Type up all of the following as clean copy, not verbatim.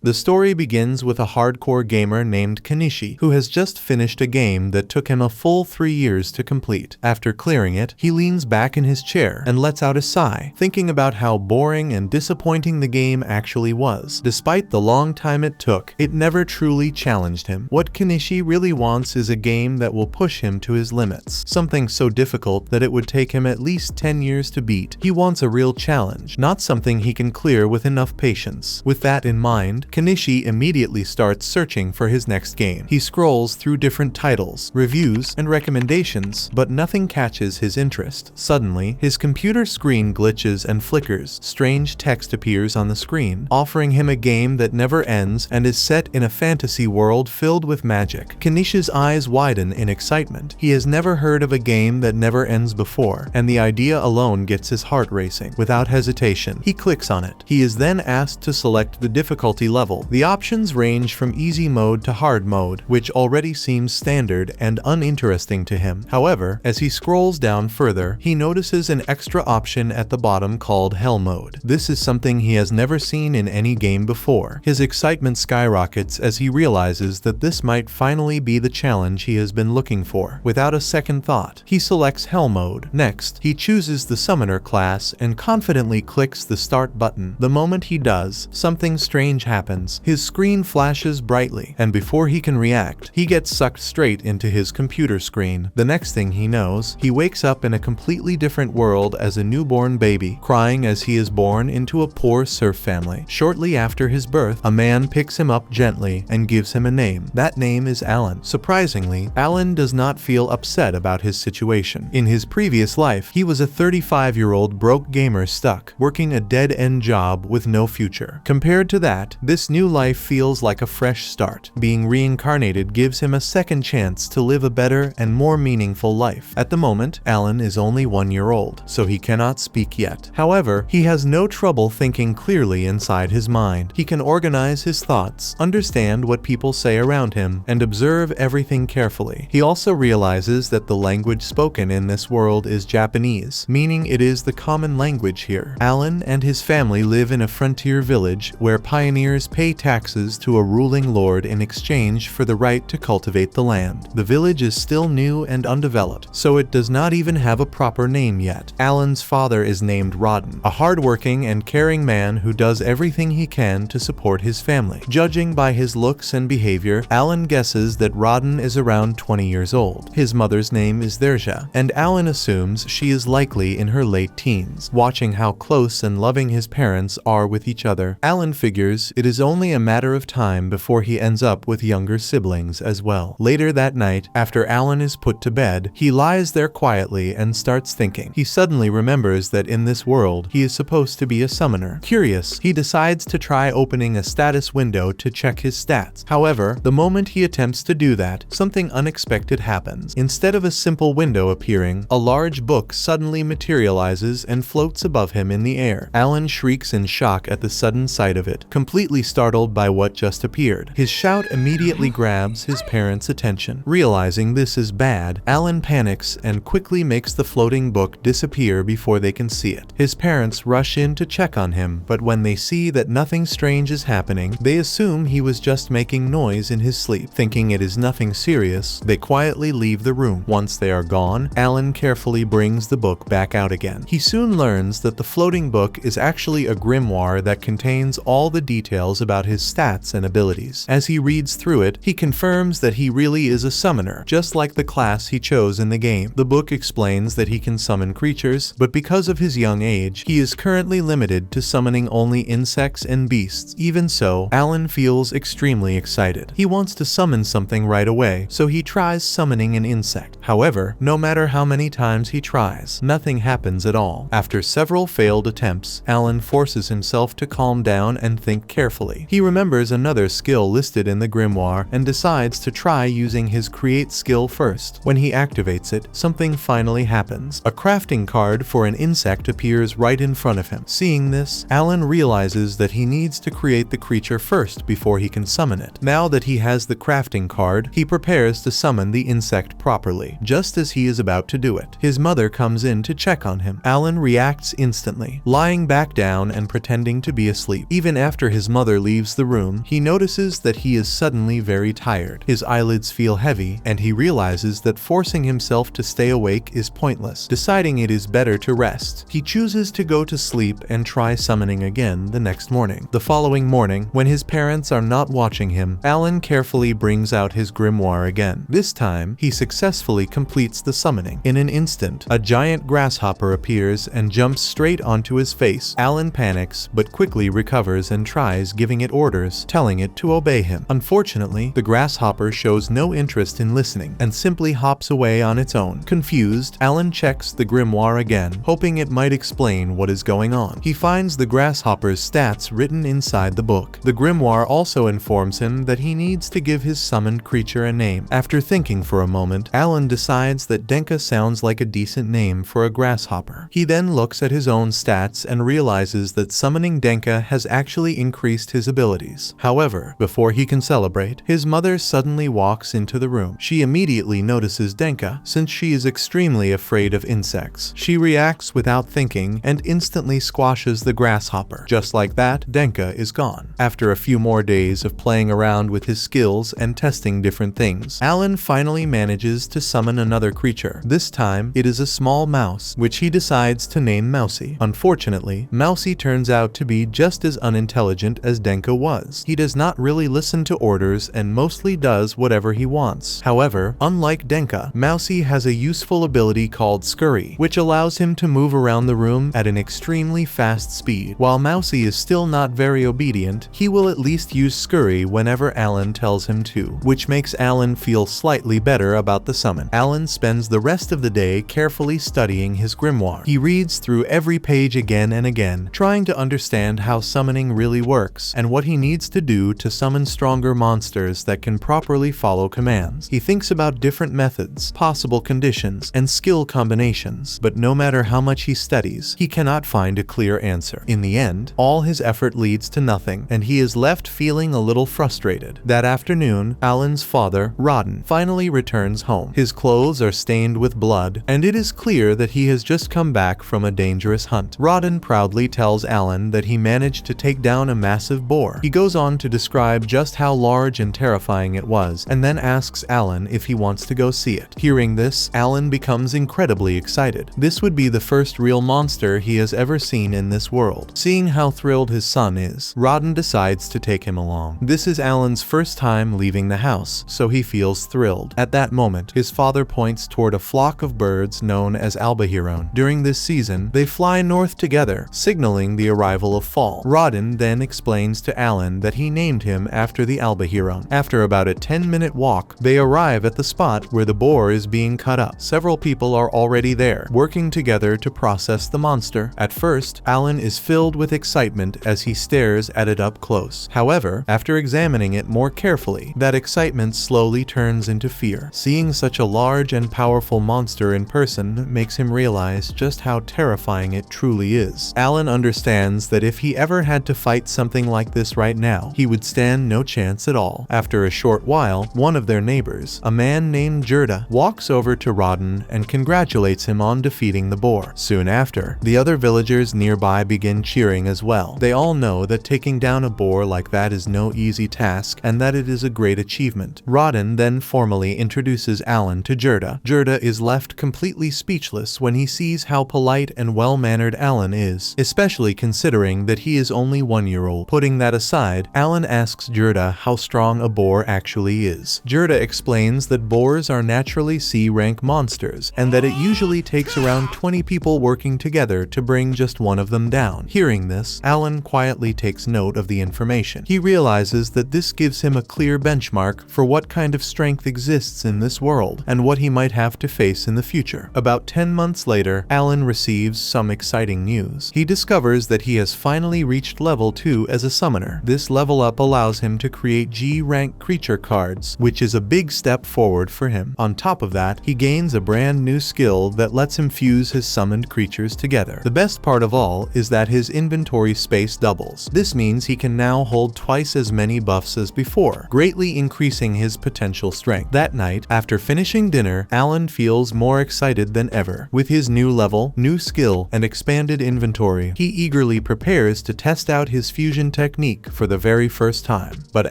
The story begins with a hardcore gamer named Kanishi, who has just finished a game that took him a full 3 years to complete. After clearing it, he leans back in his chair and lets out a sigh, thinking about how boring and disappointing the game actually was. Despite the long time it took, it never truly challenged him. What Kanishi really wants is a game that will push him to his limits, something so difficult that it would take him at least 10 years to beat. He wants a real challenge, not something he can clear with enough patience. With that in mind, Kanishi immediately starts searching for his next game. He scrolls through different titles, reviews, and recommendations, but nothing catches his interest. Suddenly, his computer screen glitches and flickers. Strange text appears on the screen, offering him a game that never ends and is set in a fantasy world filled with magic. Kanishi's eyes widen in excitement. He has never heard of a game that never ends before, and the idea alone gets his heart racing. Without hesitation, he clicks on it. He is then asked to select the difficulty level. The options range from easy mode to hard mode, which already seems standard and uninteresting to him. However, as he scrolls down further, he notices an extra option at the bottom called Hell mode. This is something he has never seen in any game before. His excitement skyrockets as he realizes that this might finally be the challenge he has been looking for. Without a second thought, he selects Hell mode. Next, he chooses the Summoner class and confidently clicks the Start button. The moment he does, something strange happens. His screen flashes brightly, and before he can react, he gets sucked straight into his computer screen. The next thing he knows, he wakes up in a completely different world as a newborn baby, crying as he is born into a poor serf family. Shortly after his birth, a man picks him up gently and gives him a name. That name is Alan. Surprisingly, Alan does not feel upset about his situation. In his previous life, he was a 35-year-old broke gamer stuck, working a dead-end job with no future. Compared to that, this new life feels like a fresh start. Being reincarnated gives him a second chance to live a better and more meaningful life. At the moment, Alan is only 1 year old, so he cannot speak yet. However, he has no trouble thinking clearly inside his mind. He can organize his thoughts, understand what people say around him, and observe everything carefully. He also realizes that the language spoken in this world is Japanese, meaning it is the common language here. Alan and his family live in a frontier village where pioneers pay taxes to a ruling lord in exchange for the right to cultivate the land. The village is still new and undeveloped, so it does not even have a proper name yet. Alan's father is named Rodden, a hardworking and caring man who does everything he can to support his family. Judging by his looks and behavior, Alan guesses that Rodden is around 20 years old. His mother's name is Derja, and Alan assumes she is likely in her late teens. Watching how close and loving his parents are with each other, Alan figures it is only a matter of time before he ends up with younger siblings as well. Later that night, after Alan is put to bed, he lies there quietly and starts thinking. He suddenly remembers that in this world, he is supposed to be a summoner. Curious, he decides to try opening a status window to check his stats. However, the moment he attempts to do that, something unexpected happens. Instead of a simple window appearing, a large book suddenly materializes and floats above him in the air. Alan shrieks in shock at the sudden sight of it, completely startled by what just appeared. His shout immediately grabs his parents' attention. Realizing this is bad, Alan panics and quickly makes the floating book disappear before they can see it. His parents rush in to check on him, but when they see that nothing strange is happening, they assume he was just making noise in his sleep. Thinking it is nothing serious, they quietly leave the room. Once they are gone, Alan carefully brings the book back out again. He soon learns that the floating book is actually a grimoire that contains all the details about his stats and abilities. As he reads through it, he confirms that he really is a summoner, just like the class he chose in the game. The book explains that he can summon creatures, but because of his young age, he is currently limited to summoning only insects and beasts. Even so, Alan feels extremely excited. He wants to summon something right away, so he tries summoning an insect. However, no matter how many times he tries, nothing happens at all. After several failed attempts, Alan forces himself to calm down and think carefully. He remembers another skill listed in the grimoire and decides to try using his create skill first. When he activates it, something finally happens. A crafting card for an insect appears right in front of him. Seeing this, Alan realizes that he needs to create the creature first before he can summon it. Now that he has the crafting card, he prepares to summon the insect properly. quickly, just as he is about to do it. His mother comes in to check on him. Alan reacts instantly, lying back down and pretending to be asleep. Even after his mother leaves the room, he notices that he is suddenly very tired. His eyelids feel heavy, and he realizes that forcing himself to stay awake is pointless. Deciding it is better to rest, he chooses to go to sleep and try summoning again the next morning. The following morning, when his parents are not watching him, Alan carefully brings out his grimoire again. This time, he successfully completes the summoning. In an instant, a giant grasshopper appears and jumps straight onto his face. Alan panics, but quickly recovers and tries giving it orders, telling it to obey him. Unfortunately, the grasshopper shows no interest in listening and simply hops away on its own. Confused, Alan checks the grimoire again, hoping it might explain what is going on. He finds the grasshopper's stats written inside the book. The grimoire also informs him that he needs to give his summoned creature a name. After thinking for a moment, Alan decides that Denka sounds like a decent name for a grasshopper. He then looks at his own stats and realizes that summoning Denka has actually increased his abilities. However, before he can celebrate, his mother suddenly walks into the room. She immediately notices Denka, since she is extremely afraid of insects. She reacts without thinking and instantly squashes the grasshopper. Just like that, Denka is gone. After a few more days of playing around with his skills and testing different things, Alan finally manages to summon another creature. This time, it is a small mouse, which he decides to name Mousy. Unfortunately, Mousy turns out to be just as unintelligent as Denka was. He does not really listen to orders and mostly does whatever he wants. However, unlike Denka, Mousy has a useful ability called Scurry, which allows him to move around the room at an extremely fast speed. While Mousy is still not very obedient, he will at least use Scurry whenever Alan tells him to, which makes Alan feel slightly better about the summon. Alan spends the rest of the day carefully studying his grimoire. He reads through every page again and again, trying to understand how summoning really works and what he needs to do to summon stronger monsters that can properly follow commands. He thinks about different methods, possible conditions, and skill combinations, but no matter how much he studies, he cannot find a clear answer. In the end, all his effort leads to nothing, and he is left feeling a little frustrated. That afternoon, Alan's father, Rodden, finally returns home. His clothes are stained with blood, and it is clear that he has just come back from a dangerous hunt. Rodden proudly tells Alan that he managed to take down a massive boar. He goes on to describe just how large and terrifying it was, and then asks Alan if he wants to go see it. Hearing this, Alan becomes incredibly excited. This would be the first real monster he has ever seen in this world. Seeing how thrilled his son is, Rodden decides to take him along. This is Alan's first time leaving the house, so he feels thrilled. At that moment, his father points toward a flock of birds known as albahiron. During this season, they fly north together, signaling the arrival of fall. Rodden then explains to Alan that he named him after the albahiron. After about a 10-minute walk, they arrive at the spot where the boar is being cut up. Several people are already there, working together to process the monster. At first, Alan is filled with excitement as he stares at it up close. However, after examining it more carefully, that excitement slowly turns into fear. Seeing such a large and powerful monster in person makes him realize just how terrifying it truly is. Alan understands that if he ever had to fight something like this right now, he would stand no chance at all. After a short while, one of their neighbors, a man named Gerda, walks over to Rodden and congratulates him on defeating the boar. Soon after, the other villagers nearby begin cheering as well. They all know that taking down a boar like that is no easy task and that it is a great achievement. Rodden then formally introduces Alan to Gerda. Gerda is left completely speechless when he sees how polite and well-mannered Alan is, especially considering that he is only 1-year-old. Putting that aside, Alan asks Gerda how strong a boar actually is. Gerda explains that boars are naturally C-rank monsters, and that it usually takes around 20 people working together to bring just one of them down. Hearing this, Alan quietly takes note of the information. He realizes that this gives him a clear benchmark for what kind of strength exists in this world, and what he might have to face in the future. About 10 months later, Alan receives some exciting news. He discovers that he has finally reached level 2 as a summoner. This level up allows him to create G-rank creature cards, which is a big step forward for him. On top of that, he gains a brand new skill that lets him fuse his summoned creatures together. The best part of all is that his inventory space doubles. This means he can now hold twice as many buffs as before, greatly increasing his potential strength. That night, after finishing During dinner, Alan feels more excited than ever. With his new level, new skill, and expanded inventory, he eagerly prepares to test out his fusion technique for the very first time. But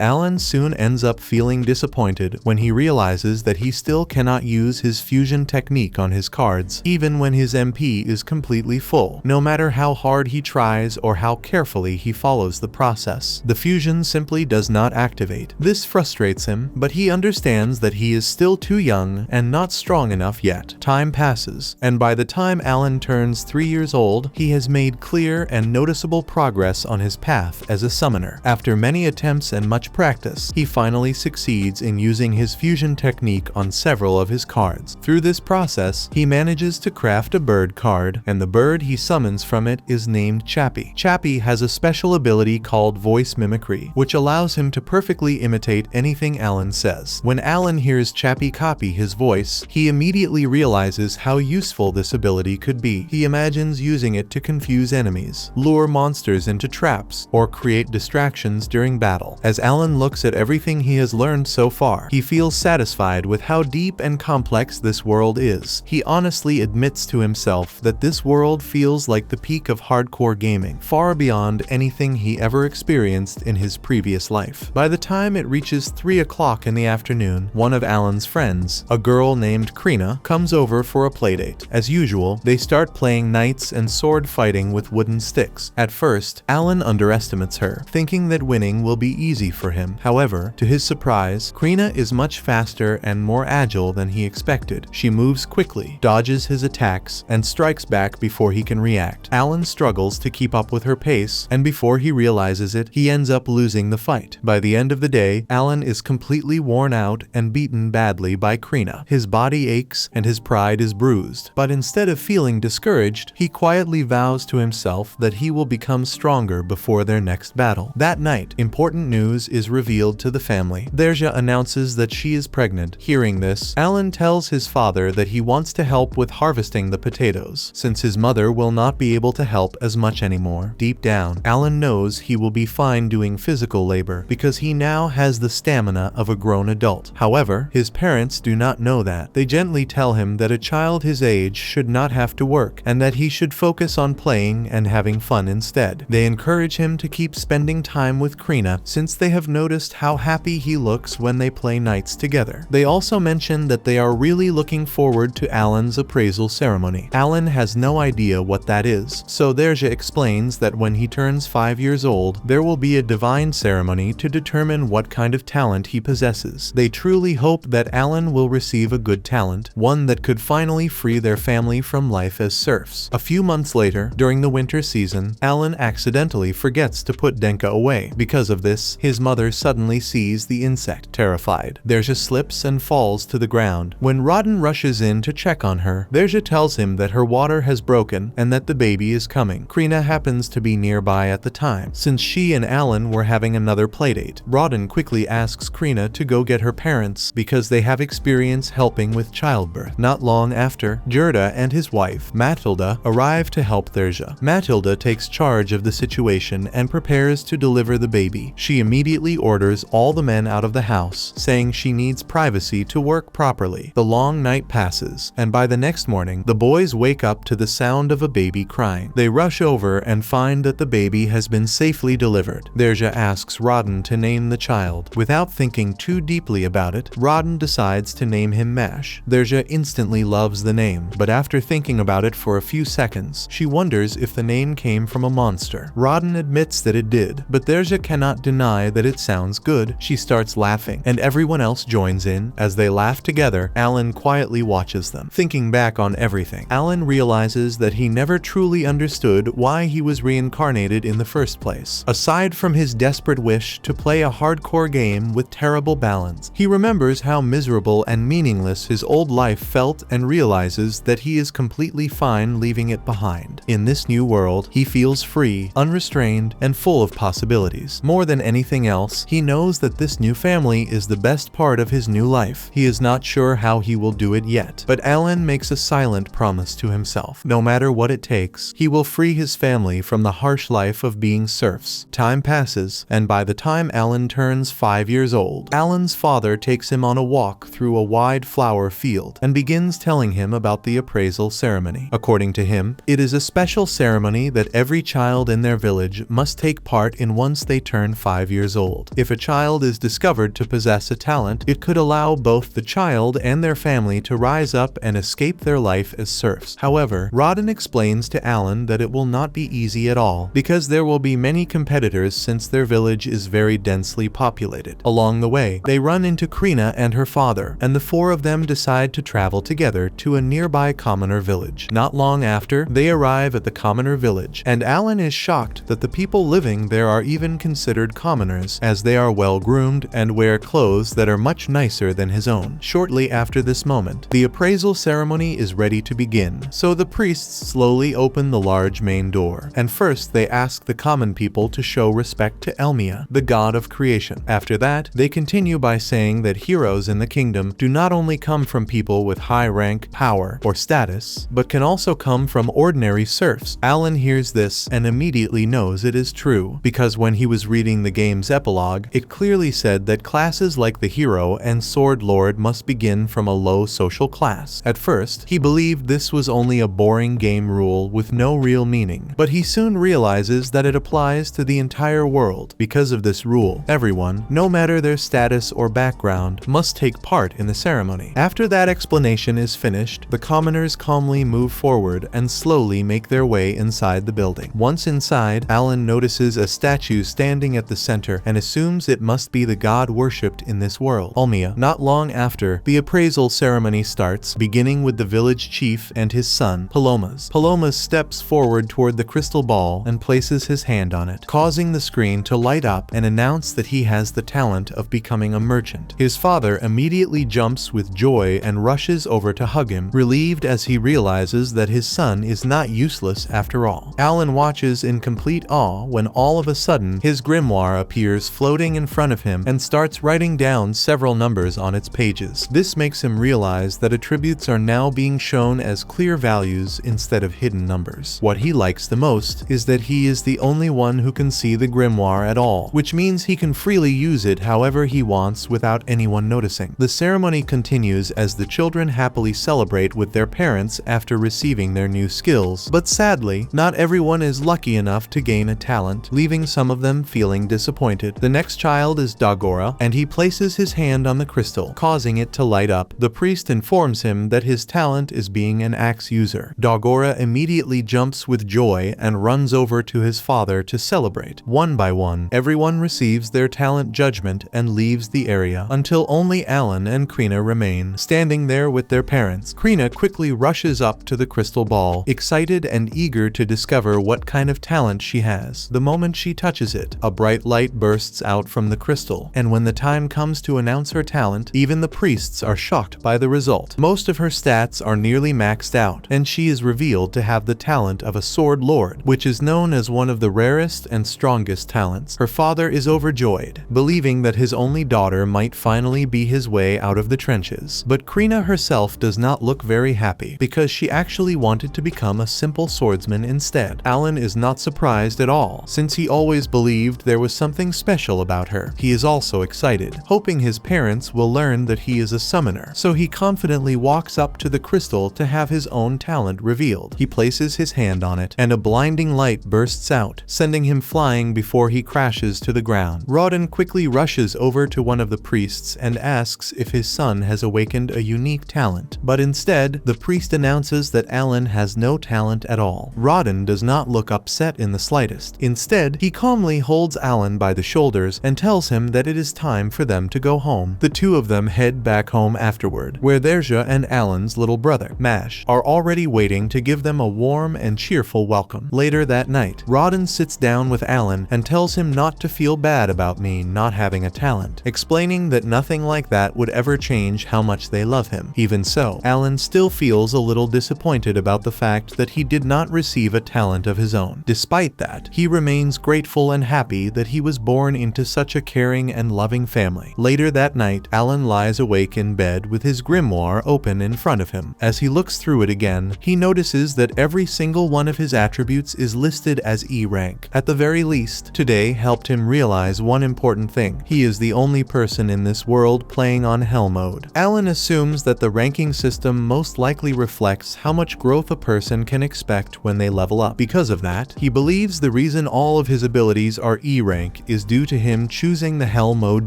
Alan soon ends up feeling disappointed when he realizes that he still cannot use his fusion technique on his cards, even when his MP is completely full. No matter how hard he tries or how carefully he follows the process, the fusion simply does not activate. This frustrates him, but he understands that he is still too young and not strong enough yet. Time passes, and by the time Alan turns 3 years old, he has made clear and noticeable progress on his path as a summoner. After many attempts and much practice, he finally succeeds in using his fusion technique on several of his cards. Through this process, he manages to craft a bird card, and the bird he summons from it is named Chappie. Chappie has a special ability called voice mimicry, which allows him to perfectly imitate anything Alan says. When Alan hears Chappie copy his voice, he immediately realizes how useful this ability could be. He imagines using it to confuse enemies, lure monsters into traps, or create distractions during battle. As Alan looks at everything he has learned so far, he feels satisfied with how deep and complex this world is. He honestly admits to himself that this world feels like the peak of hardcore gaming, far beyond anything he ever experienced in his previous life. By the time it reaches 3 o'clock in the afternoon, one of Alan's friends, a girl named Krina, comes over for a playdate. As usual, they start playing knights and sword fighting with wooden sticks. At first, Alan underestimates her, thinking that winning will be easy for him. However, to his surprise, Krina is much faster and more agile than he expected. She moves quickly, dodges his attacks, and strikes back before he can react. Alan struggles to keep up with her pace, and before he realizes it, he ends up losing the fight. By the end of the day, Alan is completely worn out and beaten badly by Krina. His body aches and his pride is bruised, but instead of feeling discouraged, he quietly vows to himself that he will become stronger before their next battle. That night, important news is revealed to the family. Derja announces that she is pregnant. Hearing this, Alan tells his father that he wants to help with harvesting the potatoes, since his mother will not be able to help as much anymore. Deep down, Alan knows he will be fine doing physical labor because he now has the stamina of a grown adult. However, his parents do not know that. They gently tell him that a child his age should not have to work and that he should focus on playing and having fun instead. They encourage him to keep spending time with Krina since they have noticed how happy he looks when they play nights together. They also mention that they are really looking forward to Alan's appraisal ceremony. Alan has no idea what that is, so Derja explains that when he turns 5 years old, there will be a divine ceremony to determine what kind of talent he possesses. They truly hope that Alan will receive a good talent, one that could finally free their family from life as serfs. A few months later, during the winter season, Alan accidentally forgets to put Denka away. Because of this, his mother suddenly sees the insect. Terrified, Derja slips and falls to the ground. When Rodden rushes in to check on her, Derja tells him that her water has broken and that the baby is coming. Krina happens to be nearby at the time, since she and Alan were having another playdate. Rodden quickly asks Krina to go get her parents because they have experience helping with childbirth. Not long after, Gerda and his wife, Matilda, arrive to help Derja. Matilda takes charge of the situation and prepares to deliver the baby. She immediately orders all the men out of the house, saying she needs privacy to work properly. The long night passes, and by the next morning, the boys wake up to the sound of a baby crying. They rush over and find that the baby has been safely delivered. Derja asks Rodden to name the child. Without thinking too deeply about it, Rodden decides to name him Mash. Derja instantly loves the name, but after thinking about it for a few seconds, she wonders if the name came from a monster. Rodden admits that it did, but Derja cannot deny that it sounds good. She starts laughing, and everyone else joins in. As they laugh together, Alan quietly watches them. Thinking back on everything, Alan realizes that he never truly understood why he was reincarnated in the first place. Aside from his desperate wish to play a hardcore game with terrible balance, he remembers how miserable and meaningless his old life felt and realizes that he is completely fine leaving it behind. In this new world, he feels free, unrestrained, and full of possibilities. More than anything else, he knows that this new family is the best part of his new life. He is not sure how he will do it yet, but Alan makes a silent promise to himself. No matter what it takes, he will free his family from the harsh life of being serfs. Time passes, and by the time Alan turns 5 years old, Alan's father takes him on a walk through a wide flower field and begins telling him about the appraisal ceremony. According to him, it is a special ceremony that every child in their village must take part in once they turn 5 years old. If a child is discovered to possess a talent, it could allow both the child and their family to rise up and escape their life as serfs. However, Rawdon explains to Alan that it will not be easy at all, because there will be many competitors since their village is very densely populated. Along the way, they run into Krina and her father, and the four of them decide to travel together to a nearby commoner village. Not long after, they arrive at the commoner village, and Alan is shocked that the people living there are even considered commoners, as they are well groomed and wear clothes that are much nicer than his own. Shortly after this moment, the appraisal ceremony is ready to begin, so the priests slowly open the large main door, and first they ask the common people to show respect to Elmia, the god of creation. After that, they continue by saying that heroes in the kingdom do not only come from people with high rank, power, or status, but can also come from ordinary serfs. Alan hears this and immediately knows it is true, because when he was reading the game's epilogue, it clearly said that classes like the hero and sword lord must begin from a low social class. At first, he believed this was only a boring game rule with no real meaning, but he soon realizes that it applies to the entire world. Because of this rule, everyone, no matter their status or background, must take part in the ceremony. After that explanation is finished, the commoners calmly move forward and slowly make their way inside the building. Once inside, Alan notices a statue standing at the center and assumes it must be the god worshipped in this world, Elmia. Not long after, the appraisal ceremony starts, beginning with the village chief and his son, Palomas. Palomas steps forward toward the crystal ball and places his hand on it, causing the screen to light up and announce that he has the talent of becoming a merchant. His father immediately jumps with joy and rushes over to hug him, relieved as he realizes that his son is not useless after all. Alan watches in complete awe when all of a sudden his grimoire appears floating in front of him and starts writing down several numbers on its pages. This makes him realize that attributes are now being shown as clear values instead of hidden numbers. What he likes the most is that he is the only one who can see the grimoire at all, which means he can freely use it however he wants without anyone noticing. The ceremony continues as the children happily celebrate with their parents after receiving their new skills, but sadly, not everyone is lucky enough to gain a talent, leaving some of them feeling disappointed. The next child is Dagora, and he places his hand on the crystal, causing it to light up. The priest informs him that his talent is being an axe user. Dagora immediately jumps with joy and runs over to his father to celebrate. One by one, everyone receives their talent judgment and leaves the area, until only Alan and Krina remain, standing there with their parents. Krina quickly rushes up to the crystal ball, excited and eager to discover what kind of talent she has. The moment she touches it, a bright light bursts out from the crystal, and when the time comes to announce her talent, even the priests are shocked by the result. Most of her stats are nearly maxed out, and she is revealed to have the talent of a sword lord, which is known as one of the rarest and strongest talents. Her father is overjoyed, believing that his only daughter might finally be his way out of the trenches. But Krina herself does not look very happy, because she actually wanted to become a simple swordsman instead. Alan is not surprised at all, since he always believed there was something special about her. He is also excited, hoping his parents will learn that he is a summoner, so he confidently walks up to the crystal to have his own talent revealed. He places his hand on it, and a blinding light bursts out, sending him flying before he crashes to the ground. Rawdon quickly rushes over to one of the priests and asks if his son has awakened a unique talent, but instead, the priest announces that Alan has no talent at all. Rawdon does not look upset in the slightest. Instead, he calmly holds Alan by the shoulders and tells him that it is time for them to go home. The two of them head back home afterward, where Derja and Alan's little brother, Mash, are already waiting to give them a warm and cheerful welcome. Later that night, Rawdon sits down with Alan and tells him not to feel bad about me not having a talent, explaining that nothing like that would ever change how much they love him. Even so, Alan still feels a little disappointed about the fact that he did not receive a talent of his own. Despite that, he remains grateful and happy that he was born into such a caring and loving family. Later that night, Alan lies awake in bed with his grimoire open in front of him. As he looks through it again, he notices that every single one of his attributes is listed as E rank. At the very least, today helped him realize one important thing. He is the only person in this world playing on Hell mode. mode. Alan assumes that the ranking system most likely reflects how much growth a person can expect when they level up. Because of that, he believes the reason all of his abilities are E rank is due to him choosing the Hell mode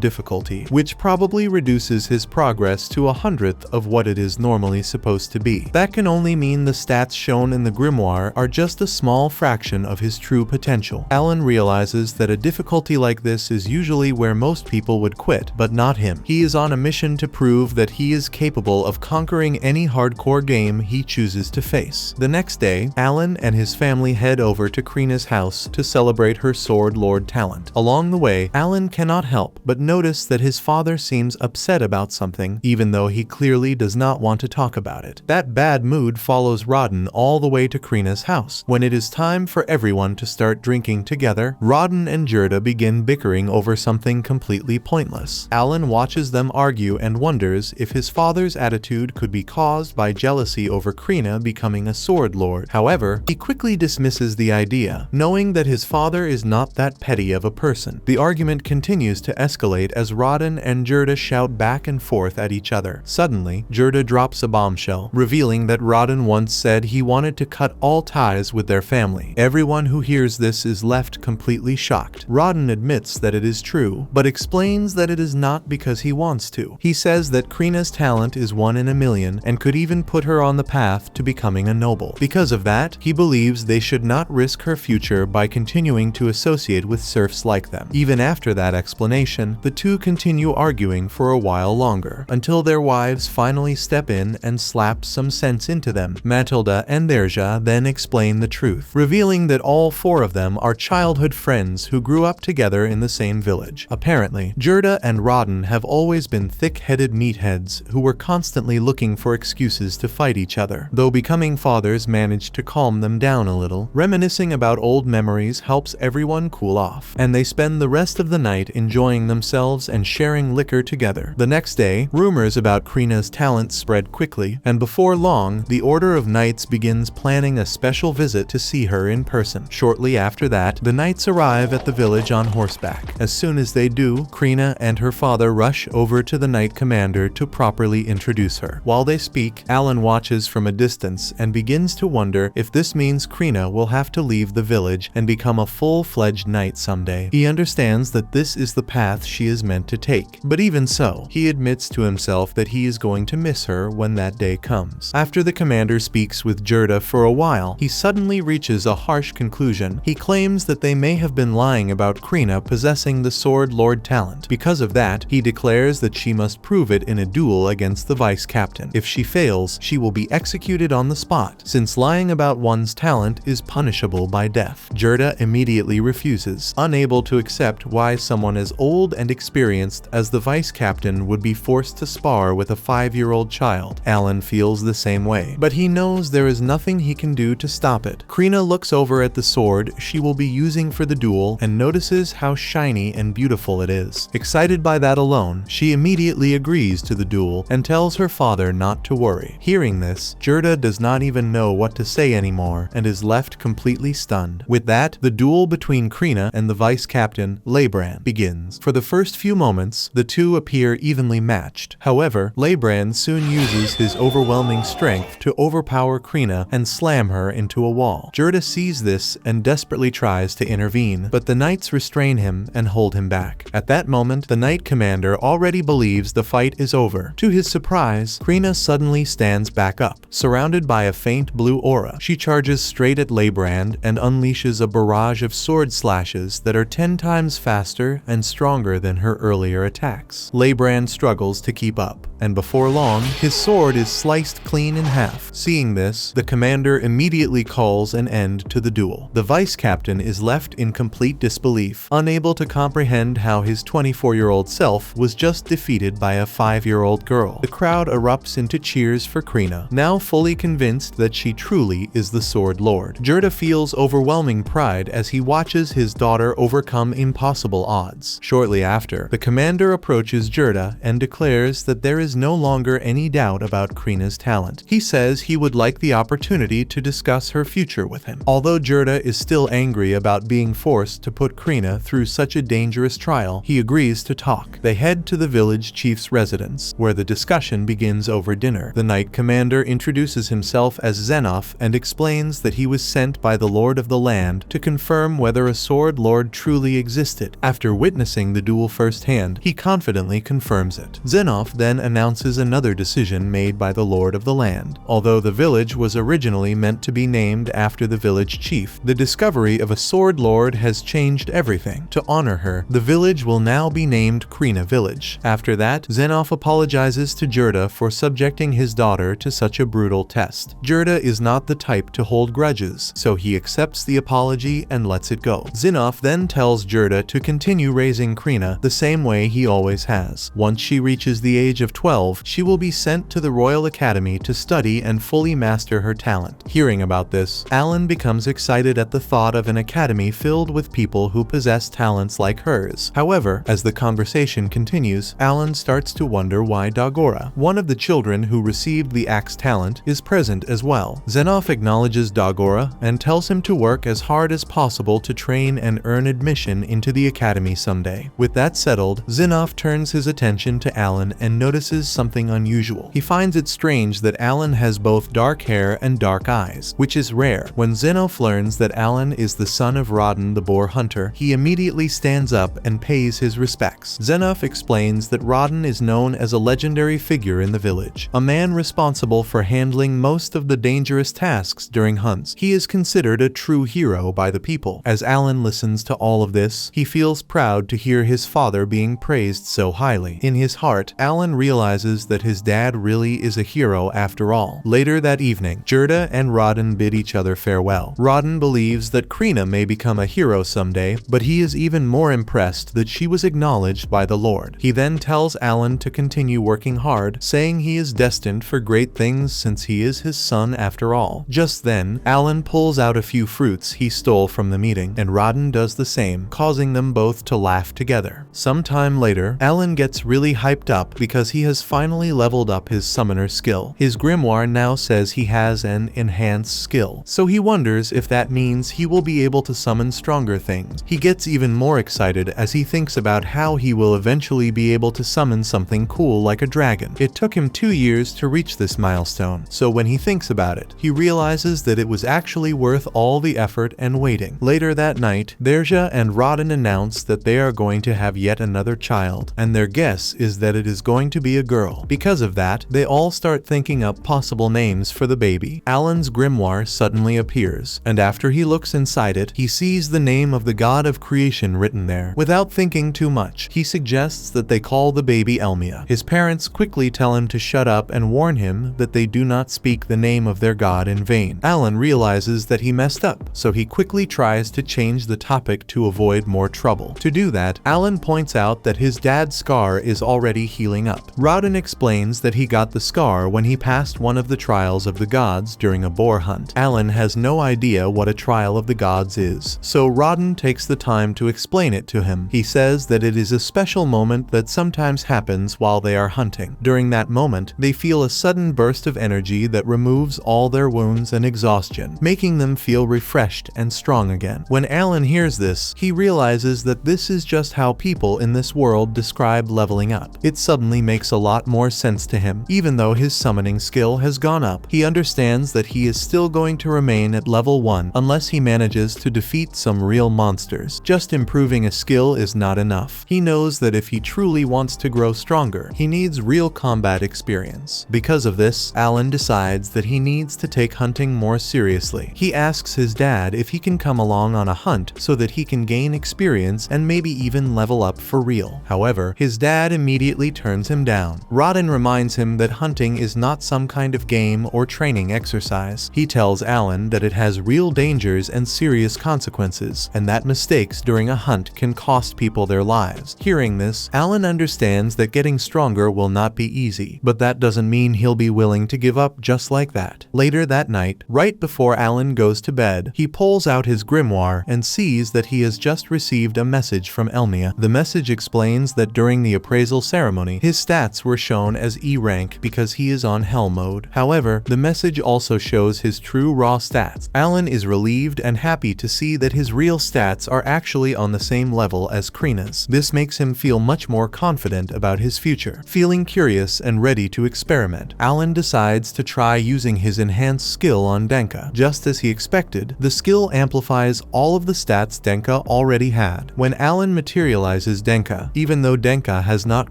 difficulty, which probably reduces his progress to 100th of what it is normally supposed to be. That can only mean the stats shown in the grimoire are just a small fraction of his true potential. Alan realizes that a difficulty like this is usually where most people would quit, but not him. He is on a mission to prove that he is capable of conquering any hardcore game he chooses to face. The next day, Alan and his family head over to Krina's house to celebrate her Sword Lord talent. Along the way, Alan cannot help but notice that his father seems upset about something, even though he clearly does not want to talk about it. That bad mood follows Rodden all the way to Krina's house. When it is time for everyone to start drinking together, Rodden and Gerda begin bickering over something completely pointless. Alan watches them argue and wonders if his father's attitude could be caused by jealousy over Krina becoming a Sword Lord. However, he quickly dismisses the idea, knowing that his father is not that petty of a person. The argument continues to escalate as Rodden and Gerda shout back and forth at each other. Suddenly, Gerda drops a bombshell, revealing that Rodden once said he wanted to cut all ties with their family. Everyone who hears this is left completely shocked. Rodden admits that it is true, but explains that it is not because he wants to. He says that Krina's talent is 1 in a million and could even put her on the path to becoming a noble. Because of that, he believes they should not risk her future by continuing to associate with serfs like them. Even after that explanation, the two continue arguing for a while longer, until their wives finally step in and slap some sense into them. Matilda and Derja then explain the truth, revealing that all 4 of them are childhood friends who grew up together in the same village. Apparently, Gerda and Rodden have always been thick-headed meatheads who were constantly looking for excuses to fight each other, though becoming fathers managed to calm them down a little. Reminiscing about old memories helps everyone cool off, and they spend the rest of the night enjoying themselves and sharing liquor together. The next day, rumors about Krina's talent spread quickly, and before long, the Order of Knights begins planning a special visit to see her in person. Shortly after that, the knights arrive at the village on horseback. As soon as they do, Krina and her father rush over to the knight commander to properly introduce her. While they speak, Alan watches from a distance and begins to wonder if this means Krina will have to leave the village and become a full-fledged knight someday. He understands that this is the path she is meant to take, but even so, he admits to himself that he is going to miss her when that day comes. After the commander speaks with Gerda for a while, he suddenly reaches a harsh conclusion. He claims that they may have been lying about Krina possessing the Sword Lord talent. Because of that, he declares that she must prove it in a duel against the vice captain. If she fails, she will be executed on the spot, since lying about one's talent is punishable by death. Gerda immediately refuses, unable to accept why someone as old and experienced as the vice captain would be forced to spar with a 5-year-old child. Alan feels the same way, but he knows there is nothing he can do to stop it. Krina looks over at the sword she will be using for the duel and notices how shiny and beautiful it is. Excited by that alone, she immediately agrees to the duel and tells her father not to worry. Hearing this, Gerda does not even know what to say anymore and is left completely stunned. With that, the duel between Krina and the vice captain, Leibrand, begins. For the first few moments, the two appear evenly matched. However, Leibrand soon uses his overwhelming strength to overpower Krina and slam her into a wall. Gerda sees this and desperately tries to intervene, but the knights restrain him and hold him back. At that moment, the knight commander already believes the fight is over. To his surprise, Krina suddenly stands back up, surrounded by a faint blue aura. She charges straight at Leibrand and unleashes a barrage of sword slashes that are 10 times faster and stronger than her earlier attacks. Leibrand struggles to keep up, and before long, his sword is sliced clean in half. Seeing this, the commander immediately calls an end to the duel. The vice captain is left in complete disbelief, unable to comprehend how his 24-year-old self was just defeated by a 5-year-old girl. The crowd erupts into cheers for Krina, now fully convinced that she truly is the Sword Lord. Gerda feels overwhelming pride as he watches his daughter overcome impossible odds. Shortly after, the commander approaches Gerda and declares that there is is no longer any doubt about Krina's talent. He says he would like the opportunity to discuss her future with him. Although Jurda is still angry about being forced to put Krina through such a dangerous trial, he agrees to talk. They head to the village chief's residence, where the discussion begins over dinner. The knight commander introduces himself as Xenof and explains that he was sent by the lord of the land to confirm whether a sword lord truly existed. After witnessing the duel firsthand, he confidently confirms it. Xenof then announces another decision made by the lord of the land. Although the village was originally meant to be named after the village chief, the discovery of a sword lord has changed everything. To honor her, the village will now be named Krina Village. After that, Xenof apologizes to Jurda for subjecting his daughter to such a brutal test. Jurda is not the type to hold grudges, so he accepts the apology and lets it go. Xenof then tells Jurda to continue raising Krina the same way he always has. Once she reaches the age of 12, she will be sent to the Royal Academy to study and fully master her talent. Hearing about this, Alan becomes excited at the thought of an academy filled with people who possess talents like hers. However, as the conversation continues, Alan starts to wonder why Dagora, one of the children who received the axe talent, is present as well. Xenof acknowledges Dagora and tells him to work as hard as possible to train and earn admission into the academy someday. With that settled, Xenof turns his attention to Alan and notices something unusual. He finds it strange that Alan has both dark hair and dark eyes, which is rare. When Xenof learns that Alan is the son of Rodden the boar hunter, he immediately stands up and pays his respects. Xenof explains that Rodden is known as a legendary figure in the village, a man responsible for handling most of the dangerous tasks during hunts. He is considered a true hero by the people. As Alan listens to all of this, he feels proud to hear his father being praised so highly. In his heart, Alan realizes that his dad really is a hero after all. Later that evening, Jurda and Rodden bid each other farewell. Rodden believes that Krina may become a hero someday, but he is even more impressed that she was acknowledged by the Lord. He then tells Alan to continue working hard, saying he is destined for great things since he is his son after all. Just then, Alan pulls out a few fruits he stole from the meeting, and Rodden does the same, causing them both to laugh together. Sometime later, Alan gets really hyped up because he has finally leveled up his summoner skill. His grimoire now says he has an enhanced skill, so he wonders if that means he will be able to summon stronger things. He gets even more excited as he thinks about how he will eventually be able to summon something cool like a dragon. It took him 2 years to reach this milestone, so when he thinks about it, he realizes that it was actually worth all the effort and waiting. Later that night, Derja and Rodden announce that they are going to have yet another child, and their guess is that it is going to be a girl. Because of that, they all start thinking up possible names for the baby. Alan's grimoire suddenly appears, and after he looks inside it, he sees the name of the god of creation written there. Without thinking too much, he suggests that they call the baby Elmia. His parents quickly tell him to shut up and warn him that they do not speak the name of their god in vain. Alan realizes that he messed up, so he quickly tries to change the topic to avoid more trouble. To do that, Alan points out that his dad's scar is already healing up. Rodden explains that he got the scar when he passed one of the trials of the gods during a boar hunt. Alan has no idea what a trial of the gods is, so Rodden takes the time to explain it to him. He says that it is a special moment that sometimes happens while they are hunting. During that moment, they feel a sudden burst of energy that removes all their wounds and exhaustion, making them feel refreshed and strong again. When Alan hears this, he realizes that this is just how people in this world describe leveling up. It suddenly makes a lot more sense to him. Even though his summoning skill has gone up, he understands that he is still going to remain at level 1 unless he manages to defeat some real monsters. Just improving a skill is not enough. He knows that if he truly wants to grow stronger, he needs real combat experience. Because of this, Alan decides that he needs to take hunting more seriously. He asks his dad if he can come along on a hunt so that he can gain experience and maybe even level up for real. However, his dad immediately turns him down. Rodden reminds him that hunting is not some kind of game or training exercise. He tells Alan that it has real dangers and serious consequences, and that mistakes during a hunt can cost people their lives. Hearing this, Alan understands that getting stronger will not be easy, but that doesn't mean he'll be willing to give up just like that. Later that night, right before Alan goes to bed, he pulls out his grimoire and sees that he has just received a message from Elmia. The message explains that during the appraisal ceremony, his stats stats were shown as E rank because he is on hell mode. However, the message also shows his true raw stats. Alan is relieved and happy to see that his real stats are actually on the same level as Krina's. This makes him feel much more confident about his future. Feeling curious and ready to experiment, Alan decides to try using his enhanced skill on Denka. Just as he expected, the skill amplifies all of the stats Denka already had. When Alan materializes Denka, even though Denka has not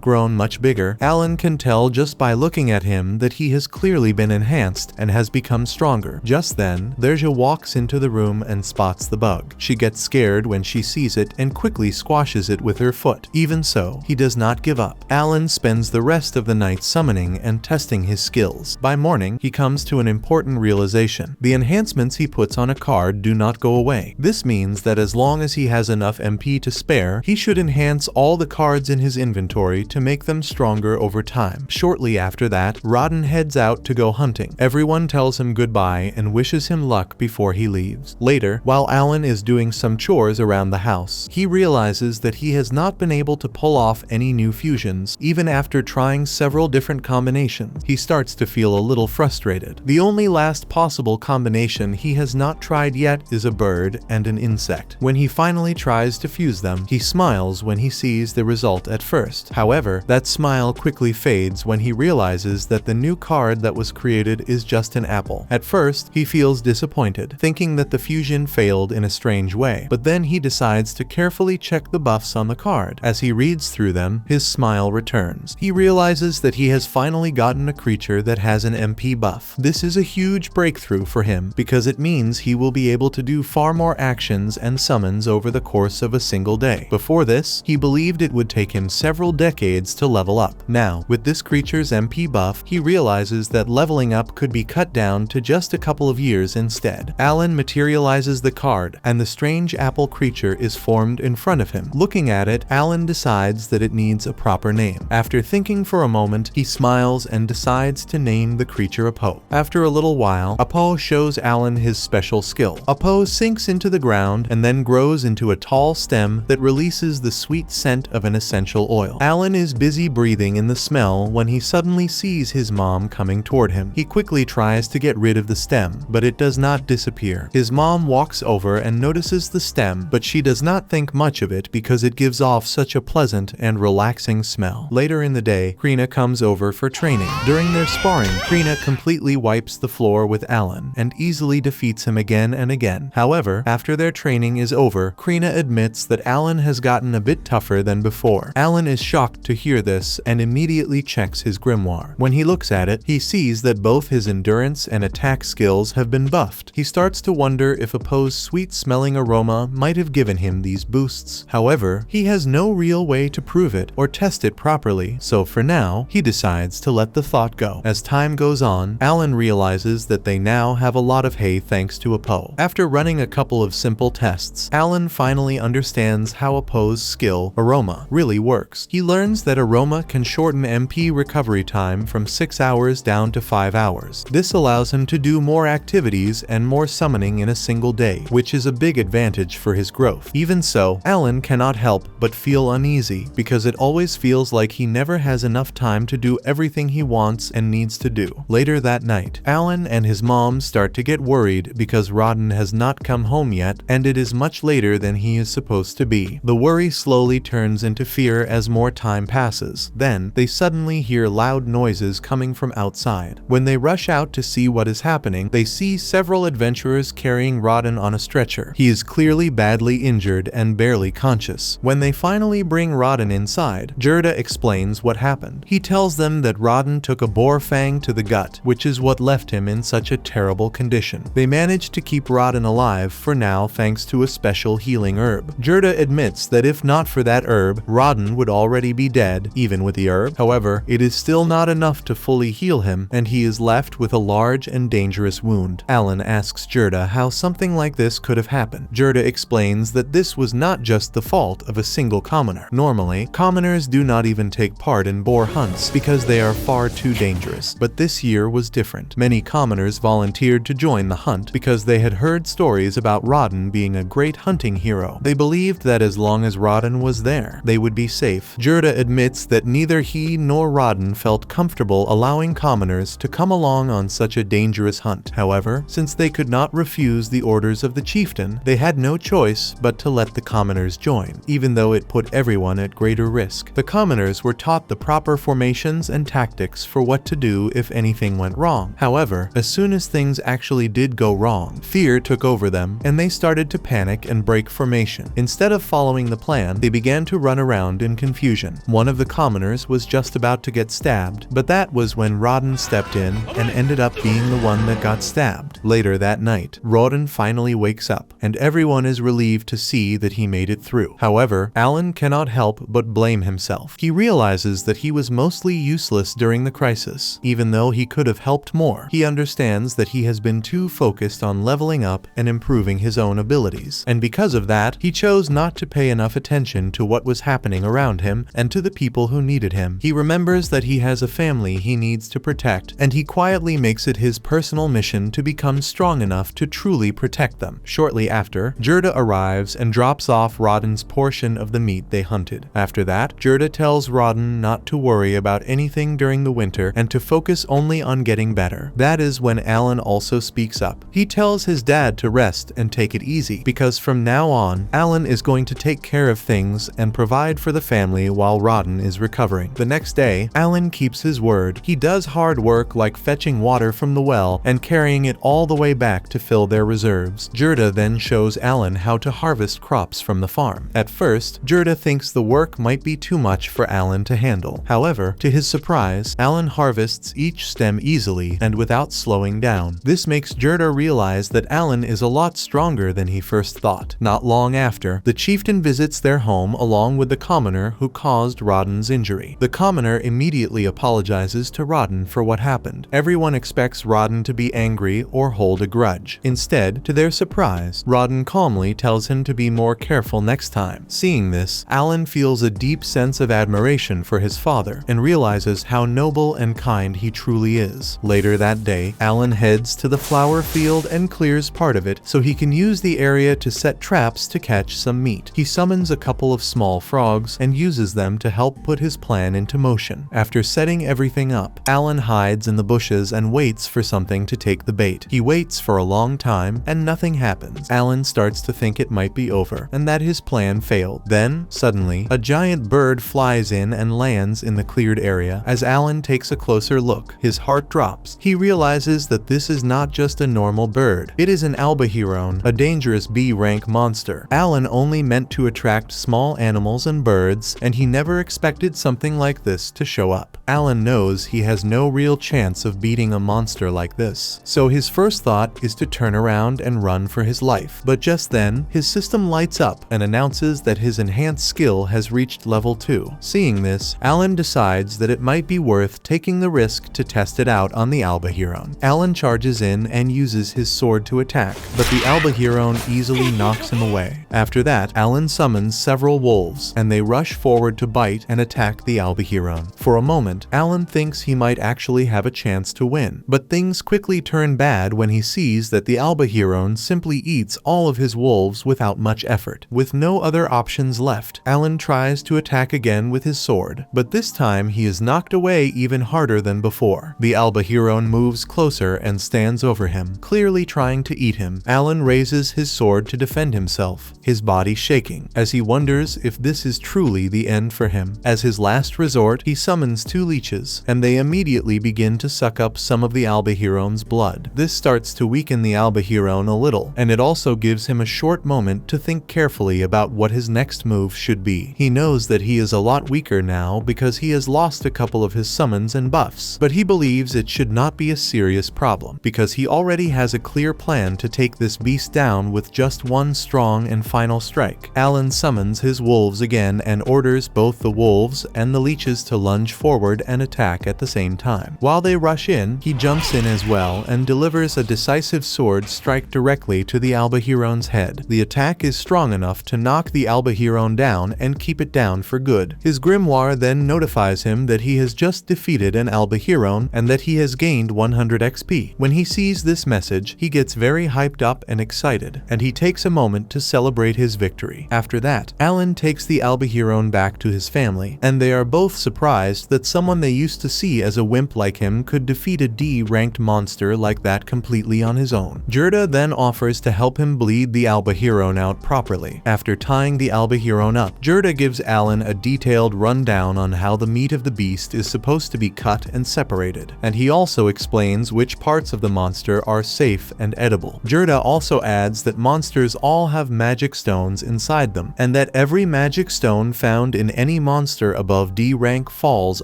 grown much bigger, Alan can tell just by looking at him that he has clearly been enhanced and has become stronger. Just then, Derja walks into the room and spots the bug. She gets scared when she sees it and quickly squashes it with her foot. Even so, he does not give up. Alan spends the rest of the night summoning and testing his skills. By morning, he comes to an important realization. The enhancements he puts on a card do not go away. This means that as long as he has enough MP to spare, he should enhance all the cards in his inventory to make them stronger over time. Shortly after that, Rodden heads out to go hunting. Everyone tells him goodbye and wishes him luck before he leaves. Later, while Alan is doing some chores around the house, he realizes that he has not been able to pull off any new fusions, even after trying several different combinations. He starts to feel a little frustrated. The only last possible combination he has not tried yet is a bird and an insect. When he finally tries to fuse them, he smiles when he sees the result at first. However, that smile quickly fades when he realizes that the new card that was created is just an apple. At first, he feels disappointed, thinking that the fusion failed in a strange way, but then he decides to carefully check the buffs on the card. As he reads through them, his smile returns. He realizes that he has finally gotten a creature that has an MP buff. This is a huge breakthrough for him because it means he will be able to do far more actions and summons over the course of a single day. Before this, he believed it would take him several decades to level up. Now, with this creature's MP buff, he realizes that leveling up could be cut down to just a couple of years instead. Alan materializes the card, and the strange apple creature is formed in front of him. Looking at it, Alan decides that it needs a proper name. After thinking for a moment, he smiles and decides to name the creature Apo. After a little while, Apo shows Alan his special skill. Apo sinks into the ground and then grows into a tall stem that releases the sweet scent of an essential oil. Alan is busy breathing in the smell when he suddenly sees his mom coming toward him. He quickly tries to get rid of the stem, but it does not disappear. His mom walks over and notices the stem, but she does not think much of it because it gives off such a pleasant and relaxing smell. Later in the day, Krina comes over for training. During their sparring, Krina completely wipes the floor with Alan and easily defeats him again and again. However, after their training is over, Krina admits that Alan has gotten a bit tougher than before. Alan is shocked to hear this and immediately checks his grimoire. When he looks at it, he sees that both his endurance and attack skills have been buffed. He starts to wonder if Apo's sweet-smelling aroma might have given him these boosts. However, he has no real way to prove it or test it properly, so for now, he decides to let the thought go. As time goes on, Alan realizes that they now have a lot of hay thanks to Apo. After running a couple of simple tests, Alan finally understands how Apo's skill, Aroma, really works. He learns that Aroma can shorten MP recovery time from 6 hours down to 5 hours. This allows him to do more activities and more summoning in a single day, which is a big advantage for his growth. Even so, Alan cannot help but feel uneasy because it always feels like he never has enough time to do everything he wants and needs to do. Later that night, Alan and his mom start to get worried because Rodden has not come home yet and it is much later than he is supposed to be. The worry slowly turns into fear as more time passes. Then, they suddenly hear loud noises coming from outside. When they rush out to see what is happening, they see several adventurers carrying Rodden on a stretcher. He is clearly badly injured and barely conscious. When they finally bring Rodden inside, Gerda explains what happened. He tells them that Rodden took a boar fang to the gut, which is what left him in such a terrible condition. They managed to keep Rodden alive for now thanks to a special healing herb. Gerda admits that if not for that herb, Rodden would already be dead, even with the herb. However, it is still not enough to fully heal him, and he is left with a large and dangerous wound. Alan asks Gerda how something like this could have happened. Gerda explains that this was not just the fault of a single commoner. Normally, commoners do not even take part in boar hunts because they are far too dangerous. But this year was different. Many commoners volunteered to join the hunt because they had heard stories about Rodden being a great hunting hero. They believed that as long as Rodden was there, they would be safe. Gerda admits that neither he nor Rodden felt comfortable allowing commoners to come along on such a dangerous hunt. However, since they could not refuse the orders of the chieftain, they had no choice but to let the commoners join, even though it put everyone at greater risk. The commoners were taught the proper formations and tactics for what to do if anything went wrong. However, as soon as things actually did go wrong, fear took over them, and they started to panic and break formation. Instead of following the plan, they began to run around in confusion. One of the commoners was just about to get stabbed, but that was when Rodden stepped in and ended up being the one that got stabbed. Later that night, Rodden finally wakes up, and everyone is relieved to see that he made it through. However, Alan cannot help but blame himself. He realizes that he was mostly useless during the crisis. Even though he could have helped more, he understands that he has been too focused on leveling up and improving his own abilities. And because of that, he chose not to pay enough attention to what was happening around him and to the people who needed him. He remembers that he has a family he needs to protect, and he quietly makes it his personal mission to become strong enough to truly protect them. Shortly after, Gerda arrives and drops off Rodden's portion of the meat they hunted. After that, Gerda tells Rodden not to worry about anything during the winter and to focus only on getting better. That is when Alan also speaks up. He tells his dad to rest and take it easy, because from now on, Alan is going to take care of things and provide for the family while Rodden is recovering. The next day, Alan keeps his word. He does hard work like fetching water from the well and carrying it all the way back to fill their reserves. Gerda then shows Alan how to harvest crops from the farm. At first, Gerda thinks the work might be too much for Alan to handle. However, to his surprise, Alan harvests each stem easily and without slowing down. This makes Gerda realize that Alan is a lot stronger than he first thought. Not long after, the chieftain visits their home along with the commoner who caused Rodden's injury. The commoner immediately apologizes to Rodden for what happened. Everyone expects Rodden to be angry or hold a grudge. Instead, to their surprise, Rodden calmly tells him to be more careful next time. Seeing this, Alan feels a deep sense of admiration for his father and realizes how noble and kind he truly is. Later that day, Alan heads to the flower field and clears part of it so he can use the area to set traps to catch some meat. He summons a couple of small frogs and uses them to help put his plan into motion. After setting everything up, Alan hides in the bushes and waits for something to take the bait. He waits for a long time and nothing happens. Alan starts to think it might be over and that his plan failed. Then, suddenly, a giant bird flies in and lands in the cleared area. As Alan takes a closer look, his heart drops. He realizes that this is not just a normal bird. It is an albahiron, a dangerous B-rank monster. Alan only meant to attract small animals and birds, and he never expected something like this to show up. Alan knows he has no real chance of beating a monster like this, so his first thought is to turn around and run for his life. But just then, his system lights up and announces that his enhanced skill has reached level 2. Seeing this, Alan decides that it might be worth taking the risk to test it out on the albahiron. Alan charges in and uses his sword to attack, but the albahiron easily knocks him away. After that, Alan summons several wolves, and they rush forward to bite and attack the albahiron. For a moment, Alan thinks he might actually have a chance to win, but things quickly turn bad when he sees that the albahiron simply eats all of his wolves without much effort. With no other options left, Alan tries to attack again with his sword, but this time he is knocked away even harder than before. The albahiron moves closer and stands over him, clearly trying to eat him. Alan raises his sword to defend himself, his body shaking, as he wonders if this is truly the end for him. As his last resort, he summons 2 leeches, and they immediately begin to suck up some of the albahiron's blood. This starts to weaken the albahiron a little, and it also gives him a short moment to think carefully about what his next move should be. He knows that he is a lot weaker now because he has lost a couple of his summons and buffs, but he believes it should not be a serious problem, because he already has a clear plan to take this beast down with just one strong and final strike. Alan summons his wolves again and orders both the wolves and the leeches to lunge forward sword and attack at the same time. While they rush in, he jumps in as well and delivers a decisive sword strike directly to the Albahiron's head. The attack is strong enough to knock the Albahiron down and keep it down for good. His grimoire then notifies him that he has just defeated an Albahiron and that he has gained 100 XP. When he sees this message, he gets very hyped up and excited, and he takes a moment to celebrate his victory. After that, Alan takes the Albahiron back to his family, and they are both surprised that someone they used to see as a wimp like him could defeat a D-ranked monster like that completely on his own. Gerda then offers to help him bleed the Albahiron out properly. After tying the Albahiron up, Gerda gives Alan a detailed rundown on how the meat of the beast is supposed to be cut and separated, and he also explains which parts of the monster are safe and edible. Gerda also adds that monsters all have magic stones inside them, and that every magic stone found in any monster above D rank falls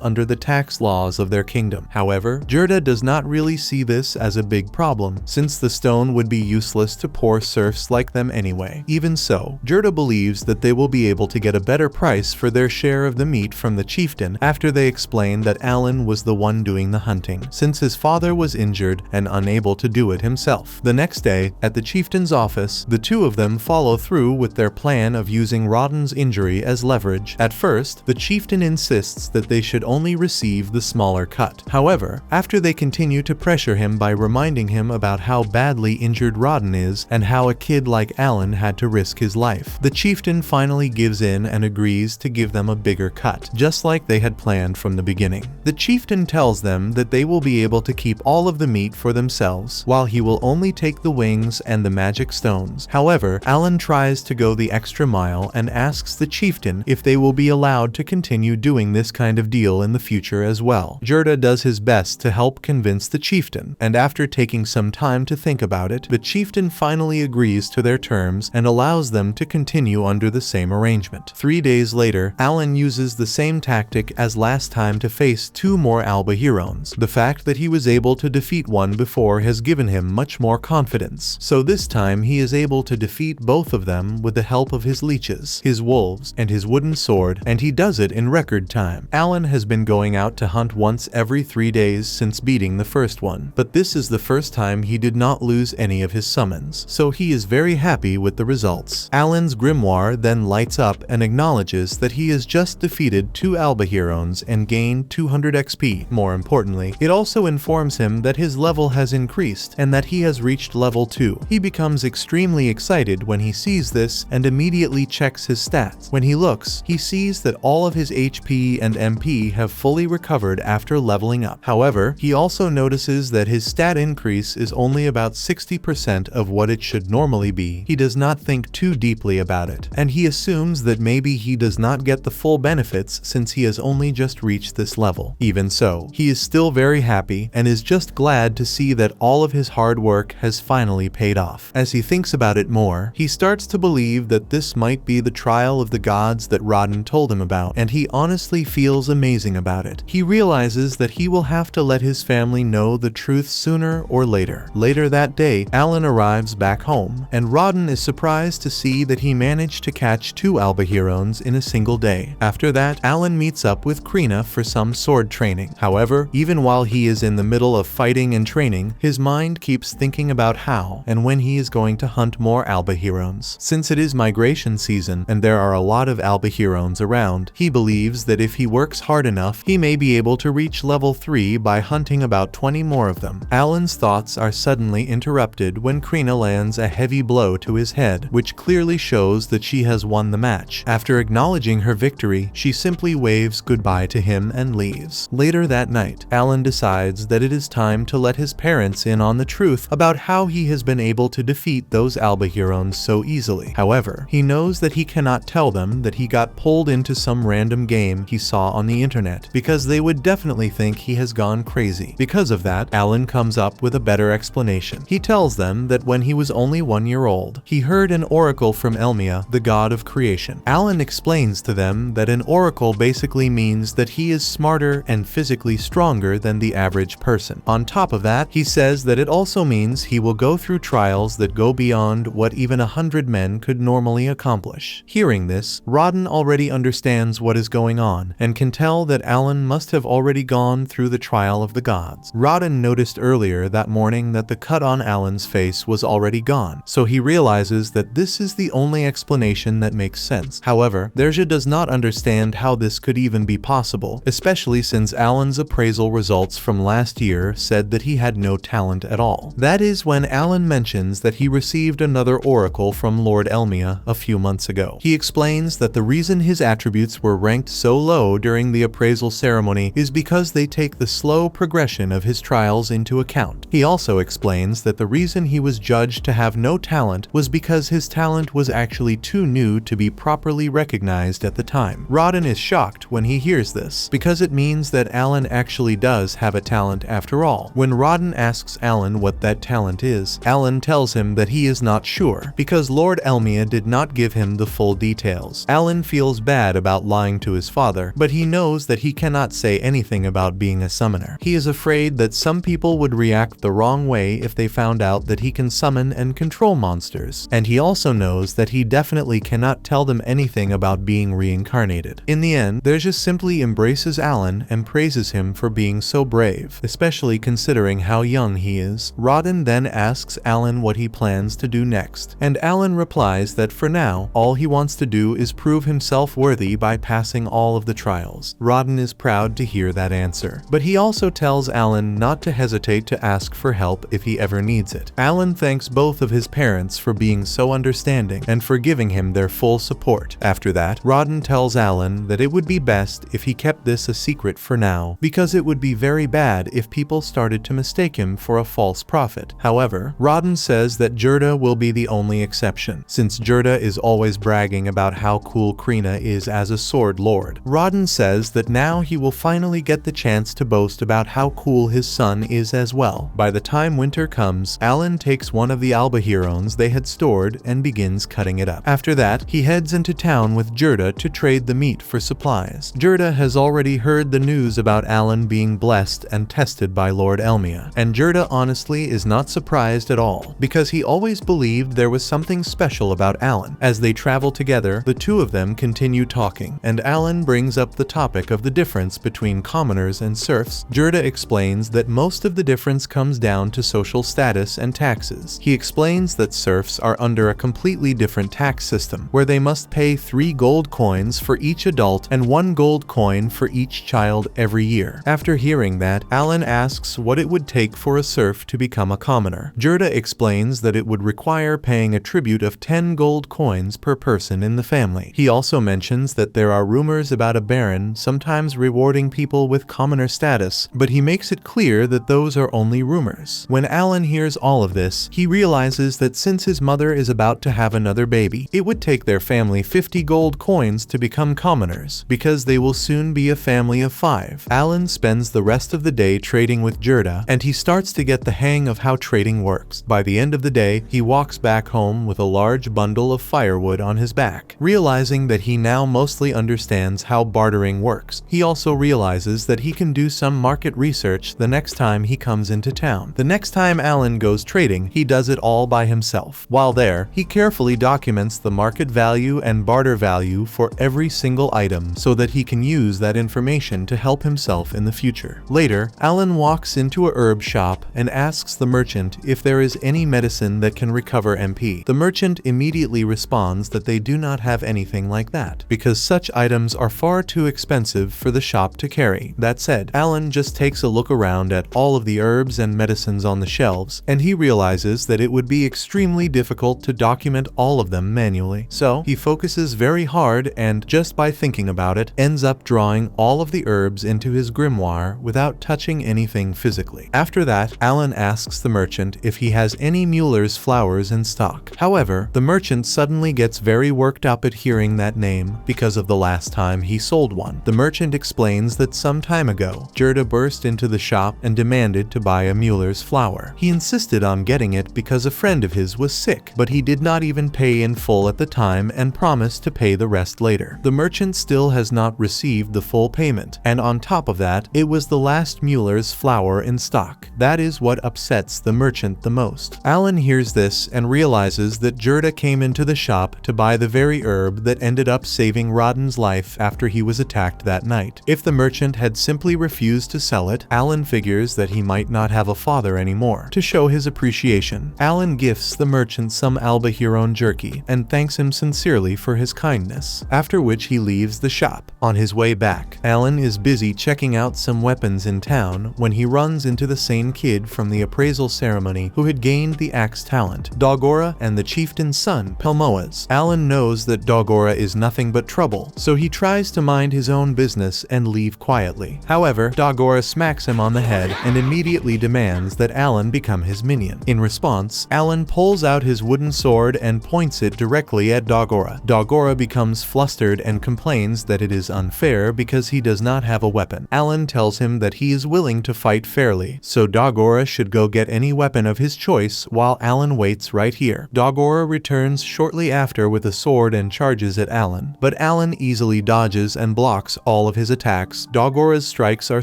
under the tax laws of their kingdom. However, Gerda does not really see this as a big problem, since the stone would be useless to poor serfs like them anyway. Even so, Gerda believes that they will be able to get a better price for their share of the meat from the chieftain after they explain that Alan was the one doing the hunting, since his father was injured and unable to do it himself. The next day, at the chieftain's office, the two of them follow through with their plan of using Rodden's injury as leverage. At first, the chieftain insists that they should only receive the smaller cut. However, after they continue to pressure him by reminding him about how badly injured Rodden is and how a kid like Alan had to risk his life, the chieftain finally gives in and agrees to give them a bigger cut, just like they had planned from the beginning. The chieftain tells them that they will be able to keep all of the meat for themselves, while he will only take the wings and the magic stones. However, Alan tries to go the extra mile and asks the chieftain if they will be allowed to continue doing this kind of deal in the future as well. Gerda does his best to help convince the chieftain, and after taking some time to think about it, the chieftain finally agrees to their terms and allows them to continue under the same arrangement. 3 days later, Alan uses the same tactic as last time to face 2 more Albahirons. The fact that he was able to defeat one before has given him much more confidence, so this time he is able to defeat both of them with the help of his leeches, his wolves, and his wooden sword, and he does it in record time. Alan has been going out to hunt once every 3 days since beating the first one, but this is the first time he did not lose any of his summons, so he is very happy with the results. Alan's grimoire then lights up and acknowledges that he has just defeated 2 Albahirons and gained 200 XP. More importantly, it also informs him that his level has increased and that he has reached level 2. He becomes extremely excited when he sees this and immediately checks his stats. When he looks, he sees that all of his HP and MP have fully recovered after leveling up. However, he also notices that his stat increase is only about 60% of what it should normally be. He does not think too deeply about it, and he assumes that maybe he does not get the full benefits since he has only just reached this level. Even so, he is still very happy and is just glad to see that all of his hard work has finally paid off. As he thinks about it more, he starts to believe that this might be the trial of the gods that Rodden told him about, and he honestly feels amazing about it. He realizes that he will have to let his family know the truth sooner or later. Later that day, Alan arrives back home, and Rodden is surprised to see that he managed to catch 2 Albahirons in a single day. After that, Alan meets up with Krina for some sword training. However, even while he is in the middle of fighting and training, his mind keeps thinking about how and when he is going to hunt more Albahirons. Since it is migration season and there are a lot of Albahirons around, he believes that if he works hard enough, he may be able to reach level 3 by hunting about 20 more of them. Alan's thoughts are suddenly interrupted when Krina lands a heavy blow to his head, which clearly shows that she has won the match. After acknowledging her victory, she simply waves goodbye to him and leaves. Later that night, Alan decides that it is time to let his parents in on the truth about how he has been able to defeat those Albahirons so easily. However, he knows that he cannot tell them that he got pulled into some random game he saw on the internet, because they would definitely think he has gone crazy. Because of that, Alan comes up with a better explanation. He tells them that when he was only 1 year old, he heard an oracle from Elmia, the god of creation. Alan explains to them that an oracle basically means that he is smarter and physically stronger than the average person. On top of that, he says that it also means he will go through trials that go beyond what even 100 men could normally accomplish. Hearing this, Rodden already understands what is going on and can tell that Alan must have already gone through the trial of the gods. Rodden noticed earlier that morning that the cut on Alan's face was already gone, so he realizes that this is the only explanation that makes sense. However, Derja does not understand how this could even be possible, especially since Alan's appraisal results from last year said that he had no talent at all. That is when Alan mentions that he received another oracle from Lord Elmia a few months ago. He explains that the reason his attributes were ranked so low during the appraisal ceremony is because they take the slow progression of his trials into account. He also explains that the reason he was judged to have no talent was because his talent was actually too new to be properly recognized at the time. Rodden is shocked when he hears this, because it means that Alan actually does have a talent after all. When Rodden asks Alan what that talent is, Alan tells him that he is not sure, because Lord Elmia did not give him the full details. Alan feels bad about lying to his father, but he knows that he cannot say anything about being a summoner. He is afraid that some people would react the wrong way if they found out that he can summon and control monsters, and he also knows that he definitely cannot tell them anything about being reincarnated. In the end, Derja simply embraces Alan and praises him for being so brave, especially considering how young he is. Rodden then asks Alan what he plans to do next, and Alan replies that for now, all he wants to do is prove himself worthy by passing all of the trials. Rodden is proud to hear that answer, but he also tells Alan not to hesitate to ask for help if he ever needs it. Alan thanks both of his parents for being so understanding and for giving him their full support. After that, Rodden tells Alan that it would be best if he kept this a secret for now, because it would be very bad if people started to mistake him for a false prophet. However, Rodden says that Gerda will be the only exception, since Gerda is always bragging about how cool Krina is as a sword lord. Rodden says that now he will finally get the chance to boast about how cool his son is as well. By the time winter comes, Alan takes one of the albaherones they had stored and begins cutting it up. After that, he heads into town with Gerda to trade the meat for supplies. Gerda has already heard the news about Alan being blessed and tested by Lord Elmia, and Gerda honestly is not surprised at all, because he always believed there was something special about Alan. As they travel together, the two of them continue talking, and Alan brings up the topic of the difference between commoners and serfs. Gerda explains that most of the difference comes down to social status and taxes. He explains that serfs are under a completely different tax system, where they must pay 3 gold coins for each adult and 1 gold coin for each child every year. After hearing that, Alan asks what it would take for a serf to become a commoner. Gerda explains that it would require paying a tribute of 10 gold coins per person in the family. He also mentions that there are rumors about a baron sometimes rewarding people with commoner status, but he makes it clear that those are only rumors. When Alan hears all of this, he realizes that since his mother is about to have another baby, it would take their family 50 gold coins to become commoners, because they will soon be a family of 5. Alan spends the rest of the day trading with Gerda, and he starts to get the hang of how trading works. By the end of the day, he walks back home with a large bundle of firewood on his back. Realizing that he now mostly understands how bartering works, he also realizes that he can do some market research the next time he comes into town. The next time Alan goes trading, he does it all by himself. While there, he carefully documents the market value and barter value for every single item so that he can use that information to help himself in the future. Later, Alan walks into a herb shop and asks the merchant if there is any medicine that can recover MP. The merchant immediately responds that they do not have anything like that, because such items are far too expensive for the shop to carry. That said, Alan just takes a look around at all of the herbs and medicines on the shelves, and he realizes that it would be extremely difficult to document all of them manually. So, he focuses very hard and, just by thinking about it, ends up drawing all of the herbs into his grimoire without touching anything physically. After that, Alan asks the merchant if he has any Mueller's flowers in stock. However, the merchant suddenly gets very worked up at hearing that name because of the last time he sold one. The merchant explains that some time ago, Gerda burst into the shop and demanded to buy a Mueller's flower. He insisted on getting it because a friend of his was sick, but he did not even pay in full at the time and promised to pay the rest later. The merchant still has not received the full payment, and on top of that, it was the last Mueller's flower in stock. That is what upsets the merchant the most. Alan hears this and realizes that Gerda came into the shop to buy the very herb that ended up saving Rodden's life after he was attacked that night. night. If the merchant had simply refused to sell it, Alan figures that he might not have a father anymore. To show his appreciation, Alan gifts the merchant some albahiron jerky and thanks him sincerely for his kindness, after which he leaves the shop. On his way back, Alan is busy checking out some weapons in town when he runs into the same kid from the appraisal ceremony who had gained the axe talent, Dogora, and the chieftain's son, Pelmoas. Alan knows that Dogora is nothing but trouble, so he tries to mind his own business and leave quietly. However, Dogora smacks him on the head and immediately demands that Alan become his minion. In response, Alan pulls out his wooden sword and points it directly at Dogora. Dogora becomes flustered and complains that it is unfair because he does not have a weapon. Alan tells him that he is willing to fight fairly, so Dogora should go get any weapon of his choice while Alan waits right here. Dogora returns shortly after with a sword and charges at Alan, but Alan easily dodges and blocks all of his attacks. Dogora's strikes are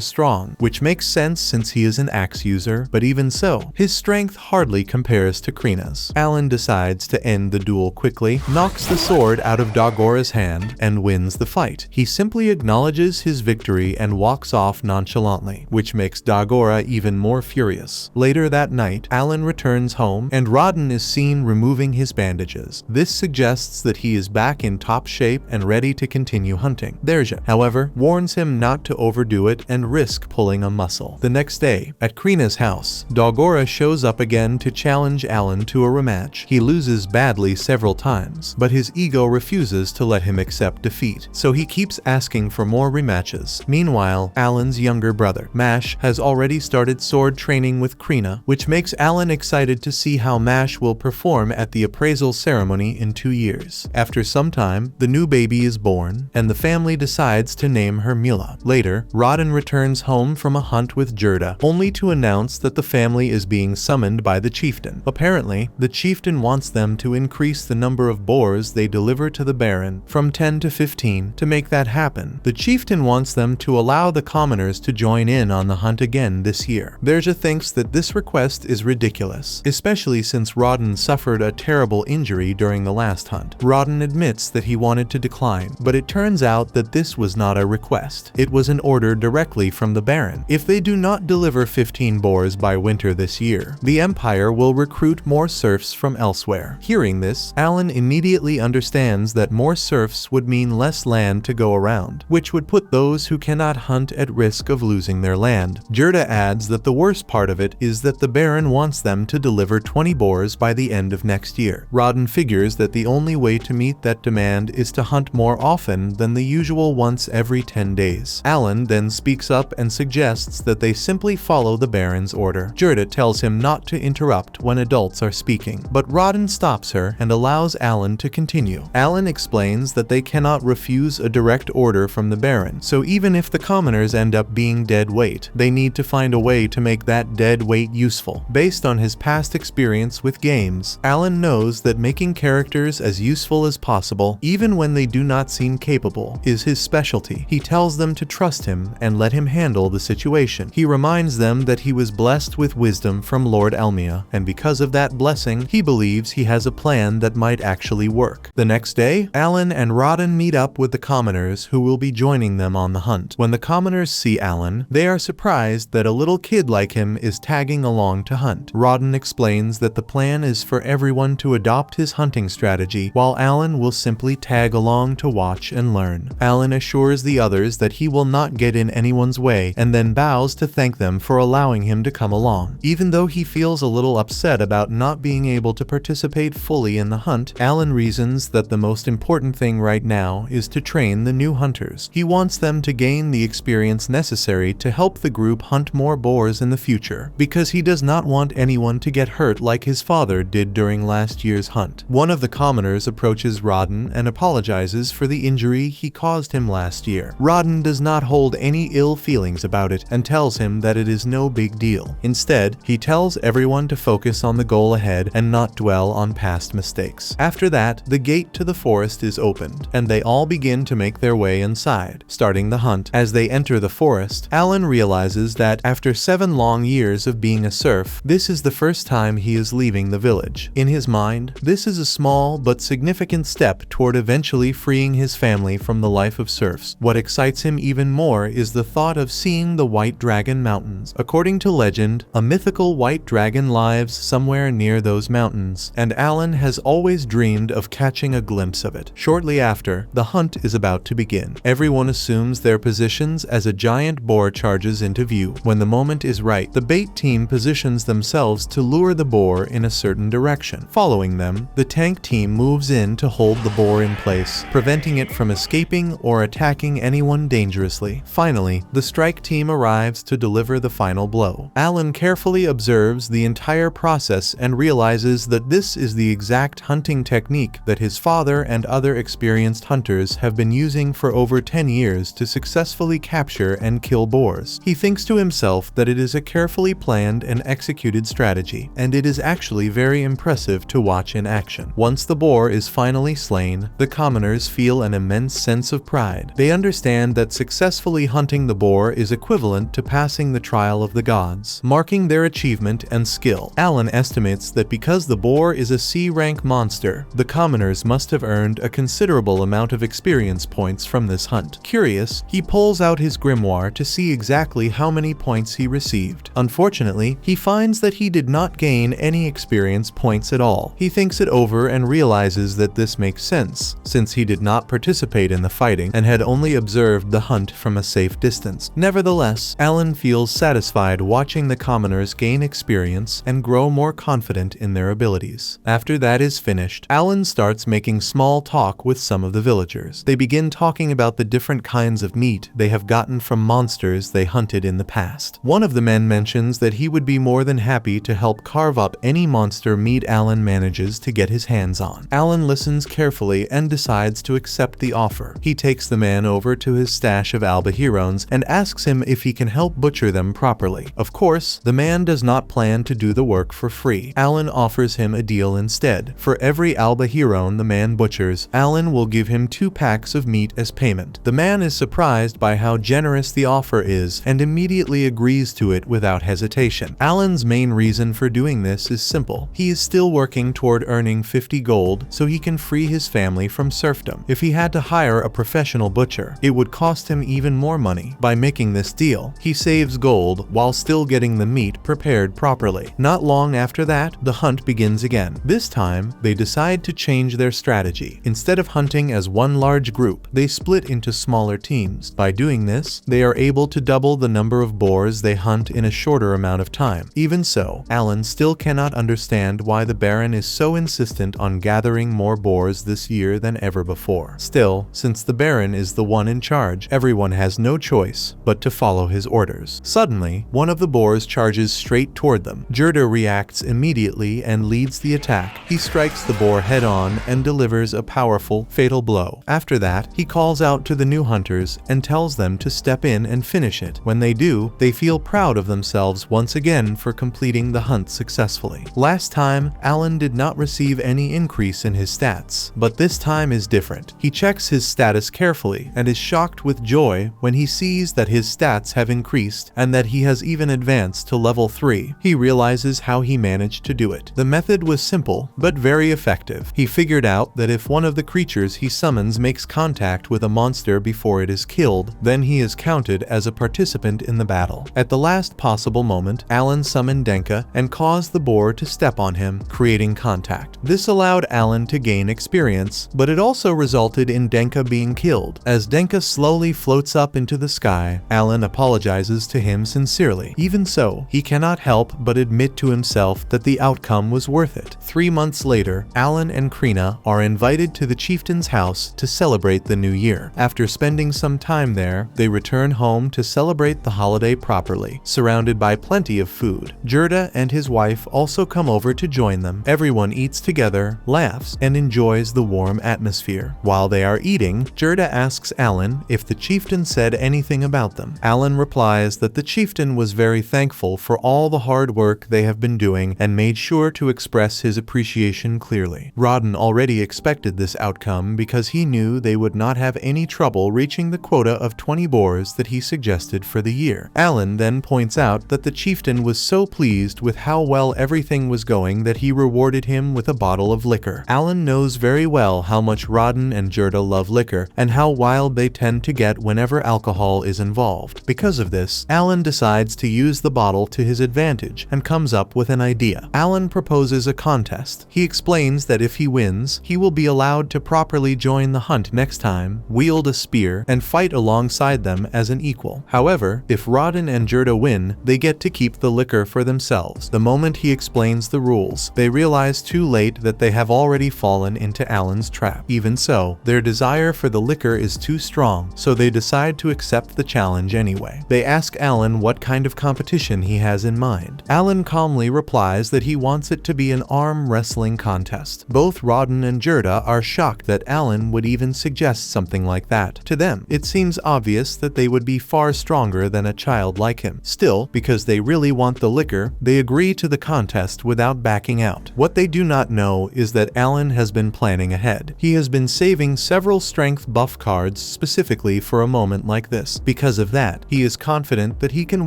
strong, which makes sense since he is an axe user, but even so, his strength hardly compares to Krina's. Alan decides to end the duel quickly, knocks the sword out of Dogora's hand, and wins the fight. He simply acknowledges his victory and walks off nonchalantly, which makes Dogora even more furious. Later that night, Alan returns home, and Rodden is seen removing his bandages. This suggests that he is back in top shape and ready to continue hunting. Derja, however, warns him not to overdo it and risk pulling a muscle. The next day, at Krina's house, Dogora shows up again to challenge Alan to a rematch. He loses badly several times, but his ego refuses to let him accept defeat, so he keeps asking for more rematches. Meanwhile, Alan's younger brother, Mash, has already started sword training with Krina, which makes Alan excited to see how Mash will perform at the appraisal ceremony in 2 years. After some time, the new baby is born, and the family decides to name her Mila. Later, Rodden returns home from a hunt with Gerda, only to announce that the family is being summoned by the chieftain. Apparently, the chieftain wants them to increase the number of boars they deliver to the Baron from 10 to 15. To make that happen, the chieftain wants them to allow the commoners to join in on the hunt again this year. Derja thinks that this request is ridiculous, especially since Rodden suffered a terrible injury during the last hunt. Rodden admits that he wanted to decline, but it turns out that this was not a request. It was an order directly from the Baron. If they do not deliver 15 boars by winter this year, the Empire will recruit more serfs from elsewhere. Hearing this, Alan immediately understands that more serfs would mean less land to go around, which would put those who cannot hunt at risk of losing their land. Gerda adds that the worst part of it is that the Baron wants them to deliver 20 boars by the end of next year. Rodden figures that the only way to meet that demand is to hunt more often than the usual once every 10 days. Alan then speaks up and suggests that they simply follow the Baron's order. Gerda tells him not to interrupt when adults are speaking, but Rodden stops her and allows Alan to continue. Alan explains that they cannot refuse a direct order from the Baron, so even if the commoners end up being dead weight, they need to find a way to make that dead weight useful. Based on his past experience with games, Alan knows that making characters as useful as possible, even when they do not seem capable, is his specialty. He tells them to trust him and let him handle the situation. He reminds them that he was blessed with wisdom from Lord Elmia, and because of that blessing, he believes he has a plan that might actually work. The next day, Alan and Rodden meet up with the commoners who will be joining them on the hunt. When the commoners see Alan, they are surprised that a little kid like him is tagging along to hunt. Rodden explains that the plan is for everyone to adopt his hunting strategy, while Alan will simply tag along to watch and learn. Alan assures the others that he will not get in anyone's way, and then bows to thank them for allowing him to come along. Even though he feels a little upset about not being able to participate fully in the hunt, Alan reasons that the most important thing right now is to train the new hunters. He wants them to gain the experience necessary to help the group hunt more boars in the future, because he does not want anyone to get hurt like his father did during last year's hunt. One of the commoners approaches Rodden and apologizes for the injury he caused him last year. Rodden does not hold any ill feelings about it and tells him that it is no big deal. Instead, he tells everyone to focus on the goal ahead and not dwell on past mistakes. After that, the gate to the forest is opened, and they all begin to make their way inside, starting the hunt. As they enter the forest, Alan realizes that after 7 long years of being a serf, this is the first time he is leaving the village. In his mind, this is a small but significant step toward eventually freeing his family from the life of serfs. What excites excites him even more is the thought of seeing the White Dragon Mountains. According to legend, a mythical white dragon lives somewhere near those mountains, and Alan has always dreamed of catching a glimpse of it. Shortly after, the hunt is about to begin. Everyone assumes their positions as a giant boar charges into view. When the moment is right, the bait team positions themselves to lure the boar in a certain direction. Following them, the tank team moves in to hold the boar in place, preventing it from escaping or attacking anyone dangerously. Finally, the strike team arrives to deliver the final blow. Alan carefully observes the entire process and realizes that this is the exact hunting technique that his father and other experienced hunters have been using for over 10 years to successfully capture and kill boars. He thinks to himself that it is a carefully planned and executed strategy, and it is actually very impressive to watch in action. Once the boar is finally slain, the commoners feel an immense sense of pride. They understand that successfully hunting the boar is equivalent to passing the trial of the gods, marking their achievement and skill. Alan estimates that because the boar is a C-rank monster, the commoners must have earned a considerable amount of experience points from this hunt. Curious, he pulls out his grimoire to see exactly how many points he received. Unfortunately, he finds that he did not gain any experience points at all. He thinks it over and realizes that this makes sense, since he did not participate in the fighting and had only observed the hunt from a safe distance. Nevertheless, Alan feels satisfied watching the commoners gain experience and grow more confident in their abilities. After that is finished, Alan starts making small talk with some of the villagers. They begin talking about the different kinds of meat they have gotten from monsters they hunted in the past. One of the men mentions that he would be more than happy to help carve up any monster meat Alan manages to get his hands on. Alan listens carefully and decides to accept the offer. He takes the man over to his stash of albahirones and asks him if he can help butcher them properly. Of course, the man does not plan to do the work for free. Alan offers him a deal instead. For every albahirone the man butchers, Alan will give him 2 packs of meat as payment. The man is surprised by how generous the offer is and immediately agrees to it without hesitation. Alan's main reason for doing this is simple. He is still working toward earning 50 gold so he can free his family from serfdom. If he had to hire a professional butcher, it would cost him even more money. By making this deal, he saves gold while still getting the meat prepared properly. Not long after that, the hunt begins again. This time, they decide to change their strategy. Instead of hunting as one large group, they split into smaller teams. By doing this, they are able to double the number of boars they hunt in a shorter amount of time. Even so, Alan still cannot understand why the Baron is so insistent on gathering more boars this year than ever before. Still, since the Baron is the one in charge, everyone has no choice but to follow his orders. Suddenly, one of the boars charges straight toward them. Gerda reacts immediately and leads the attack. He strikes the boar head-on and delivers a powerful, fatal blow. After that, he calls out to the new hunters and tells them to step in and finish it. When they do, they feel proud of themselves once again for completing the hunt successfully. Last time, Alan did not receive any increase in his stats, but this time is different. He checks his status carefully and is shocked with joy when he sees that his stats have increased and that he has even advanced to level 3. He realizes how he managed to do it. The method was simple, but very effective. He figured out that if one of the creatures he summons makes contact with a monster before it is killed, then he is counted as a participant in the battle. At the last possible moment, Alan summoned Denka and caused the boar to step on him, creating contact. This allowed Alan to gain experience, but it also resulted in Denka being killed. As Denka slowly floats up into the sky, Alan apologizes to him sincerely. Even so, he cannot help but admit to himself that the outcome was worth it. 3 months later, Alan and Krina are invited to the chieftain's house to celebrate the new year. After spending some time there, they return home to celebrate the holiday properly, surrounded by plenty of food. Gerda and his wife also come over to join them. Everyone eats together, laughs, and enjoys the warm atmosphere. While they are eating, Gerda asks Alan if the chieftain said anything about them. Alan replies that the chieftain was very thankful for all the hard work they have been doing and made sure to express his appreciation clearly. Rodden already expected this outcome because he knew they would not have any trouble reaching the quota of 20 boars that he suggested for the year. Alan then points out that the chieftain was so pleased with how well everything was going that he rewarded him with a bottle of liquor. Alan knows very well how much Rodden and Gerda love liquor and how wild they tend tend to get whenever alcohol is involved. Because of this, Alan decides to use the bottle to his advantage and comes up with an idea. Alan proposes a contest. He explains that if he wins, he will be allowed to properly join the hunt next time, wield a spear, and fight alongside them as an equal. However, if Rawdon and Gerda win, they get to keep the liquor for themselves. The moment he explains the rules, they realize too late that they have already fallen into Alan's trap. Even so, their desire for the liquor is too strong, so they decide to accept the challenge anyway. They ask Alan what kind of competition he has in mind. Alan calmly replies that he wants it to be an arm wrestling contest. Both Rawdon and Gerda are shocked that Alan would even suggest something like that. To them, it seems obvious that they would be far stronger than a child like him. Still, because they really want the liquor, they agree to the contest without backing out. What they do not know is that Alan has been planning ahead. He has been saving several strength buff cards specifically for a moment like this. Because of that, he is confident that he can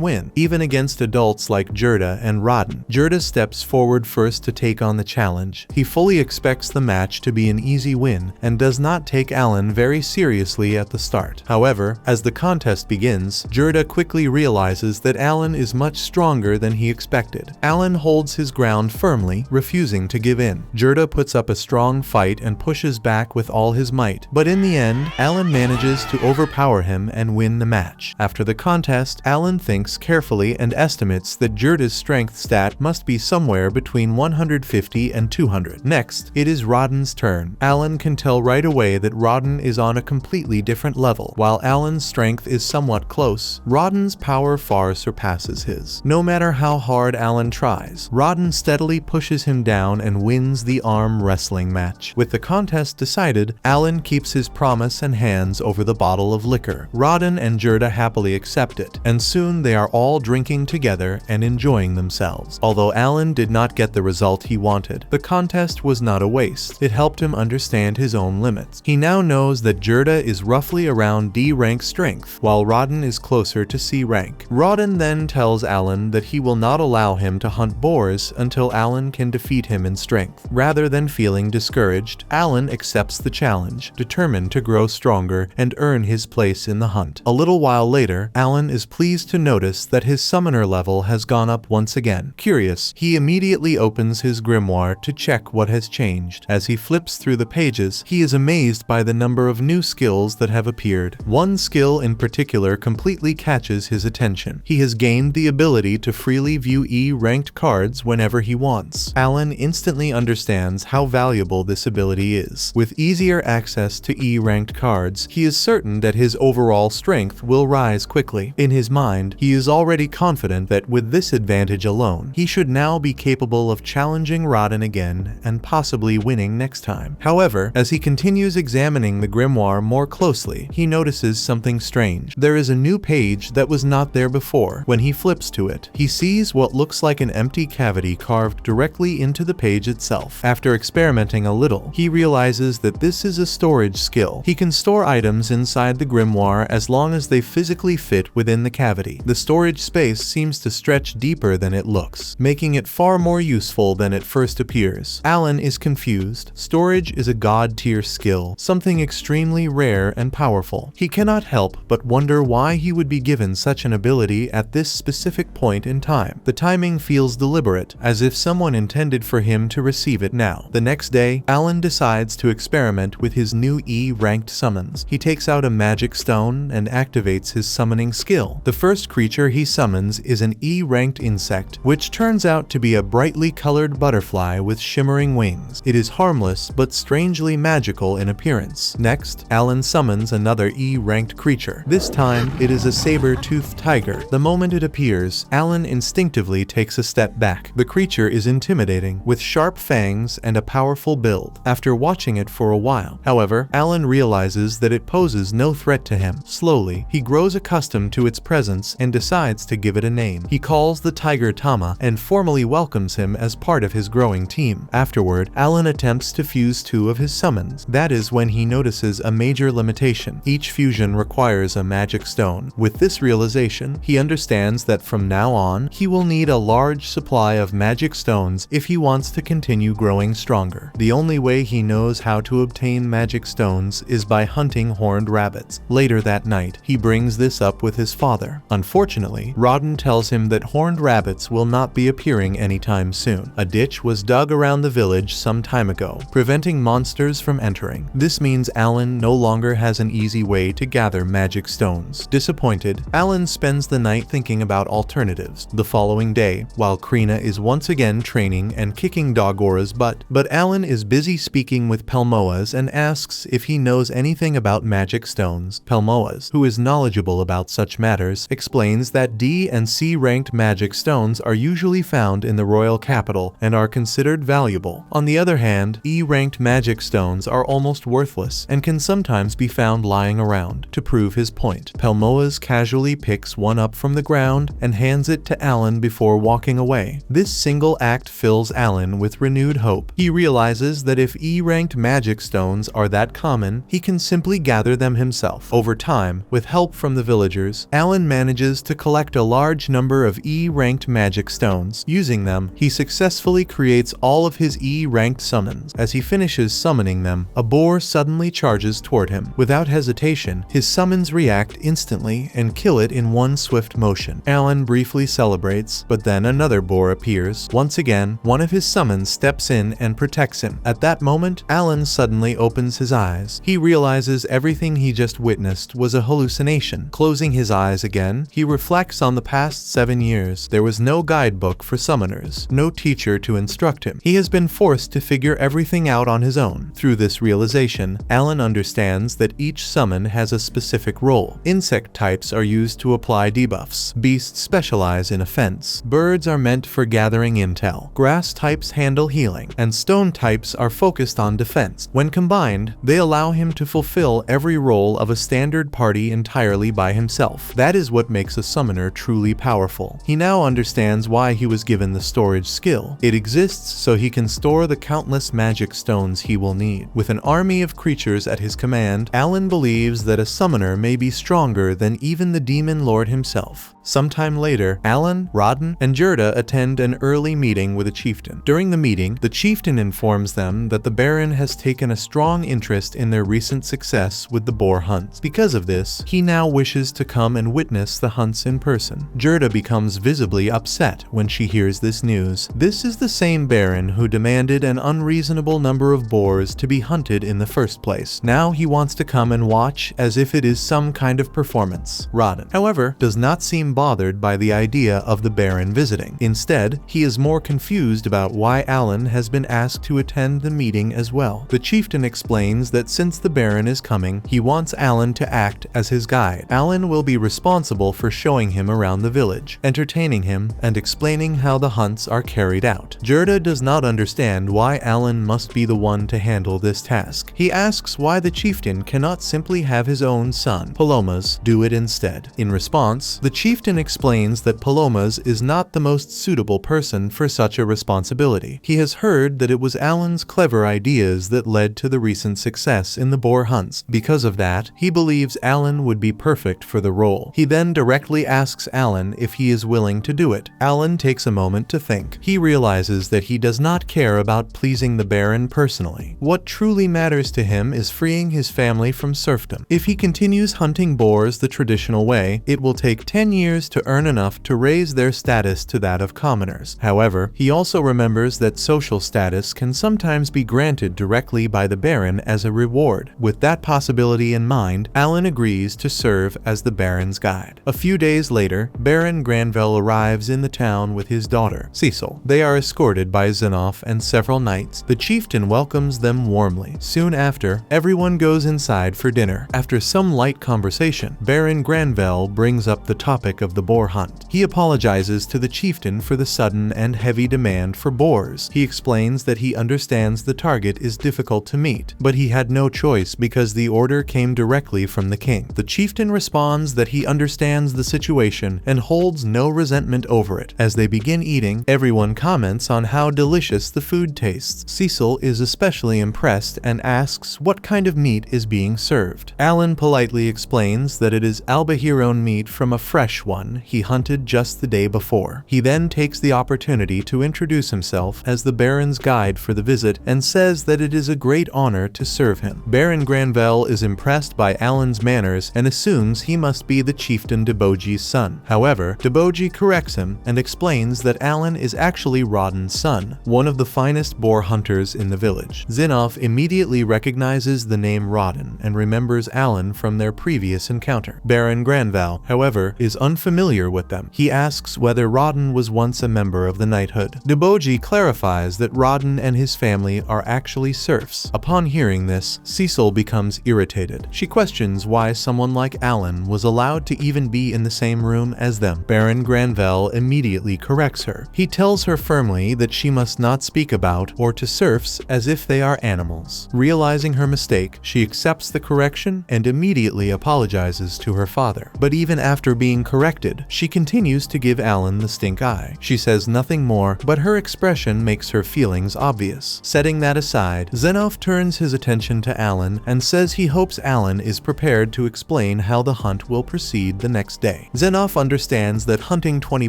win, even against adults like Gerda and Rawdon. Gerda steps forward first to take on the challenge. He fully expects the match to be an easy win and does not take Alan very seriously at the start. However, as the contest begins, Gerda quickly realizes that Alan is much stronger than he expected. Alan holds his ground firmly, refusing to give in. Gerda puts up a strong fight and pushes back with all his might, but in the end, Alan manages to overpower him and win the match. After the contest, Alan thinks carefully and estimates that Gerda's strength stat must be somewhere between 150 and 200. Next, it is Rawdon's turn. Alan can tell right away that Rawdon is on a completely different level. While Alan's strength is somewhat close, Rawdon's power far surpasses his. No matter how hard Alan tries, Rawdon steadily pushes him down and wins the arm wrestling match. With the contest decided, Alan keeps his promise and hands over the bottle of liquor. Rawdon and Gerda happily accept it, and soon they are all drinking together and enjoying themselves. Although Alan did not get the result he wanted, the contest was not a waste. It helped him understand his own limits. He now knows that Gerda is roughly around D rank strength, while Rawdon is closer to C rank. Rawdon then tells Alan that he will not allow him to hunt boars until Alan can defeat him in strength. Rather than feeling discouraged, Alan accepts the challenge, determined to grow stronger and earn his place in the hunt. A little while later, Alan is pleased to notice that his summoner level has gone up once again. Curious, he immediately opens his grimoire to check what has changed. As he flips through the pages, he is amazed by the number of new skills that have appeared. One skill in particular completely catches his attention. He has gained the ability to freely view E-ranked cards whenever he wants. Alan instantly understands how valuable this ability is. With easier access to E-ranked cards, he is certain that his overall strength will rise quickly. In his mind, he is already confident that with this advantage alone, he should now be capable of challenging Rawdon again and possibly winning next time. However, as he continues examining the grimoire more closely, he notices something strange. There is a new page that was not there before. When he flips to it, he sees what looks like an empty cavity carved directly into the page itself. After experimenting a little, he realizes that this is a storage skill. He can store items inside the grimoire as long as they physically fit within the cavity. The storage space seems to stretch deeper than it looks, making it far more useful than it first appears. Alan is confused. Storage is a god-tier skill, something extremely rare and powerful. He cannot help but wonder why he would be given such an ability at this specific point in time. The timing feels deliberate, as if someone intended for him to receive it now. The next day, Alan decides to experiment with his new E-ranked summons. He takes out a magic stone and activates his summoning skill. The first creature he summons is an E-ranked insect, which turns out to be a brightly colored butterfly with shimmering wings. It is harmless but strangely magical in appearance. Next, Alan summons another E-ranked creature. This time, it is a saber-toothed tiger. The moment it appears, Alan instinctively takes a step back. The creature is intimidating, with sharp fangs and a powerful build. After watching it for a while, however, Alan realizes that it poses no threat to him. Slowly, he grows accustomed to its presence and decides to give it a name. He calls the tiger Tama and formally welcomes him as part of his growing team. Afterward, Alan attempts to fuse two of his summons. That is when he notices a major limitation. Each fusion requires a magic stone. With this realization, he understands that from now on, he will need a large supply of magic stones if he wants to continue growing stronger. The only way he knows how to obtain magic stones is by hunting horned horned rabbits. Later that night, he brings this up with his father. Unfortunately, Rodden tells him that horned rabbits will not be appearing anytime soon. A ditch was dug around the village some time ago, preventing monsters from entering. This means Alan no longer has an easy way to gather magic stones. Disappointed, Alan spends the night thinking about alternatives. The following day, while Krina is once again training and kicking Dogora's butt, but Alan is busy speaking with Pelmoas and asks if he knows anything about magic stones. Pelmoas, who is knowledgeable about such matters, explains that D and C ranked magic stones are usually found in the royal capital and are considered valuable. On the other hand, E ranked magic stones are almost worthless and can sometimes be found lying around. To prove his point, Pelmoas casually picks one up from the ground and hands it to Alan before walking away. This single act fills Alan with renewed hope. He realizes that if E-ranked magic stones are that common, he can simply gather them himself. Over time, with help from the villagers, Alan manages to collect a large number of E-ranked magic stones. Using them, he successfully creates all of his E-ranked summons. As he finishes summoning them, a boar suddenly charges toward him. Without hesitation, his summons react instantly and kill it in one swift motion. Alan briefly celebrates, but then another boar appears. Once again, one of his summons steps in and protects him. At that moment, Alan suddenly opens his eyes. He realizes everything he just witnessed was a hallucination. Closing his eyes again, he reflects on the past 7 years. There was no guidebook for summoners, no teacher to instruct him. He has been forced to figure everything out on his own. Through this realization, Alan understands that each summon has a specific role. Insect types are used to apply debuffs. Beasts specialize in offense. Birds are meant for gathering intel. Grass types handle healing, and stone types are focused on defense. When combined, they allow him to fulfill every role of a standard party entirely by himself. That is what makes a summoner truly powerful. He now understands why he was given the storage skill. It exists so he can store the countless magic stones he will need. With an army of creatures at his command, Alan believes that a summoner may be stronger than even the demon lord himself. Sometime later, Alan, Rodden, and Gerda attend an early meeting with a chieftain. During the meeting, the chieftain informs them that the Baron has taken a strong interest in their recent success with the boar hunts. Because of this, he now wishes to come and witness the hunts in person. Gerda becomes visibly upset when she hears this news. This is the same Baron who demanded an unreasonable number of boars to be hunted in the first place. Now he wants to come and watch as if it is some kind of performance. Rodden, however, does not seem bothered by the idea of the Baron visiting. Instead, he is more confused about why Alan has been asked to attend the meeting as well. The chieftain explains that since the Baron is coming, he wants Alan to act as his guide. Alan will be responsible for showing him around the village, entertaining him, and explaining how the hunts are carried out. Gerda does not understand why Alan must be the one to handle this task. He asks why the chieftain cannot simply have his own son, Palomas, do it instead. In response, the chieftain explains that Palomas is not the most suitable person for such a responsibility. He has heard that it was Alan's clever ideas that led to the recent success in the boar hunts. Because of that, he believes Alan would be perfect for the role. He then directly asks Alan if he is willing to do it. Alan takes a moment to think. He realizes that he does not care about pleasing the Baron personally. What truly matters to him is freeing his family from serfdom. If he continues hunting boars the traditional way, it will take 10 years to earn enough to raise their status to that of commoners. However, he also remembers that social status can sometimes be granted directly by the Baron as a reward. With that possibility in mind, Alan agrees to serve as the Baron's guide. A few days later, Baron Granville arrives in the town with his daughter, Cecil. They are escorted by Zenoff and several knights. The chieftain welcomes them warmly. Soon after, everyone goes inside for dinner. After some light conversation, Baron Granville brings up the topic of the boar hunt. He apologizes to the chieftain for the sudden and heavy demand for boars. He explains that he understands the target is difficult to meet, but he had no choice because the order came directly from the king. The chieftain responds that he understands the situation and holds no resentment over it. As they begin eating, everyone comments on how delicious the food tastes. Cecil is especially impressed and asks what kind of meat is being served. Alan politely explains that it is Albahiron meat from a fresh one he hunted just the day before. He then takes the opportunity to introduce himself as the Baron's guide for the visit and says that it is a great honor to serve him. Baron Granvelle is impressed by Alan's manners and assumes he must be the chieftain Deboji's son. However, Deboji corrects him and explains that Alan is actually Rodden's son, one of the finest boar hunters in the village. Zinnov immediately recognizes the name Rodden and remembers Alan from their previous encounter. Baron Granvelle, however, is unfamiliar with them. He asks whether Rodden was once a member of the knighthood. Deboji clarifies that Rodden and his family are actually serfs. Upon hearing this, Cecil becomes irritated. She questions why someone like Alan was allowed to even be in the same room as them. Baron Granvelle immediately corrects her. He tells her firmly that she must not speak about or to serfs as if they are animals. Realizing her mistake, she accepts the correction and immediately apologizes to her father. But even after being corrected, she continues to give Alan the stink eye. She says nothing more, but her expression makes her feelings obvious. Setting that aside, Zinnov turns his attention to Alan and says he hopes Alan is prepared to explain how the hunt will proceed the next day. Zinnov understands that hunting 20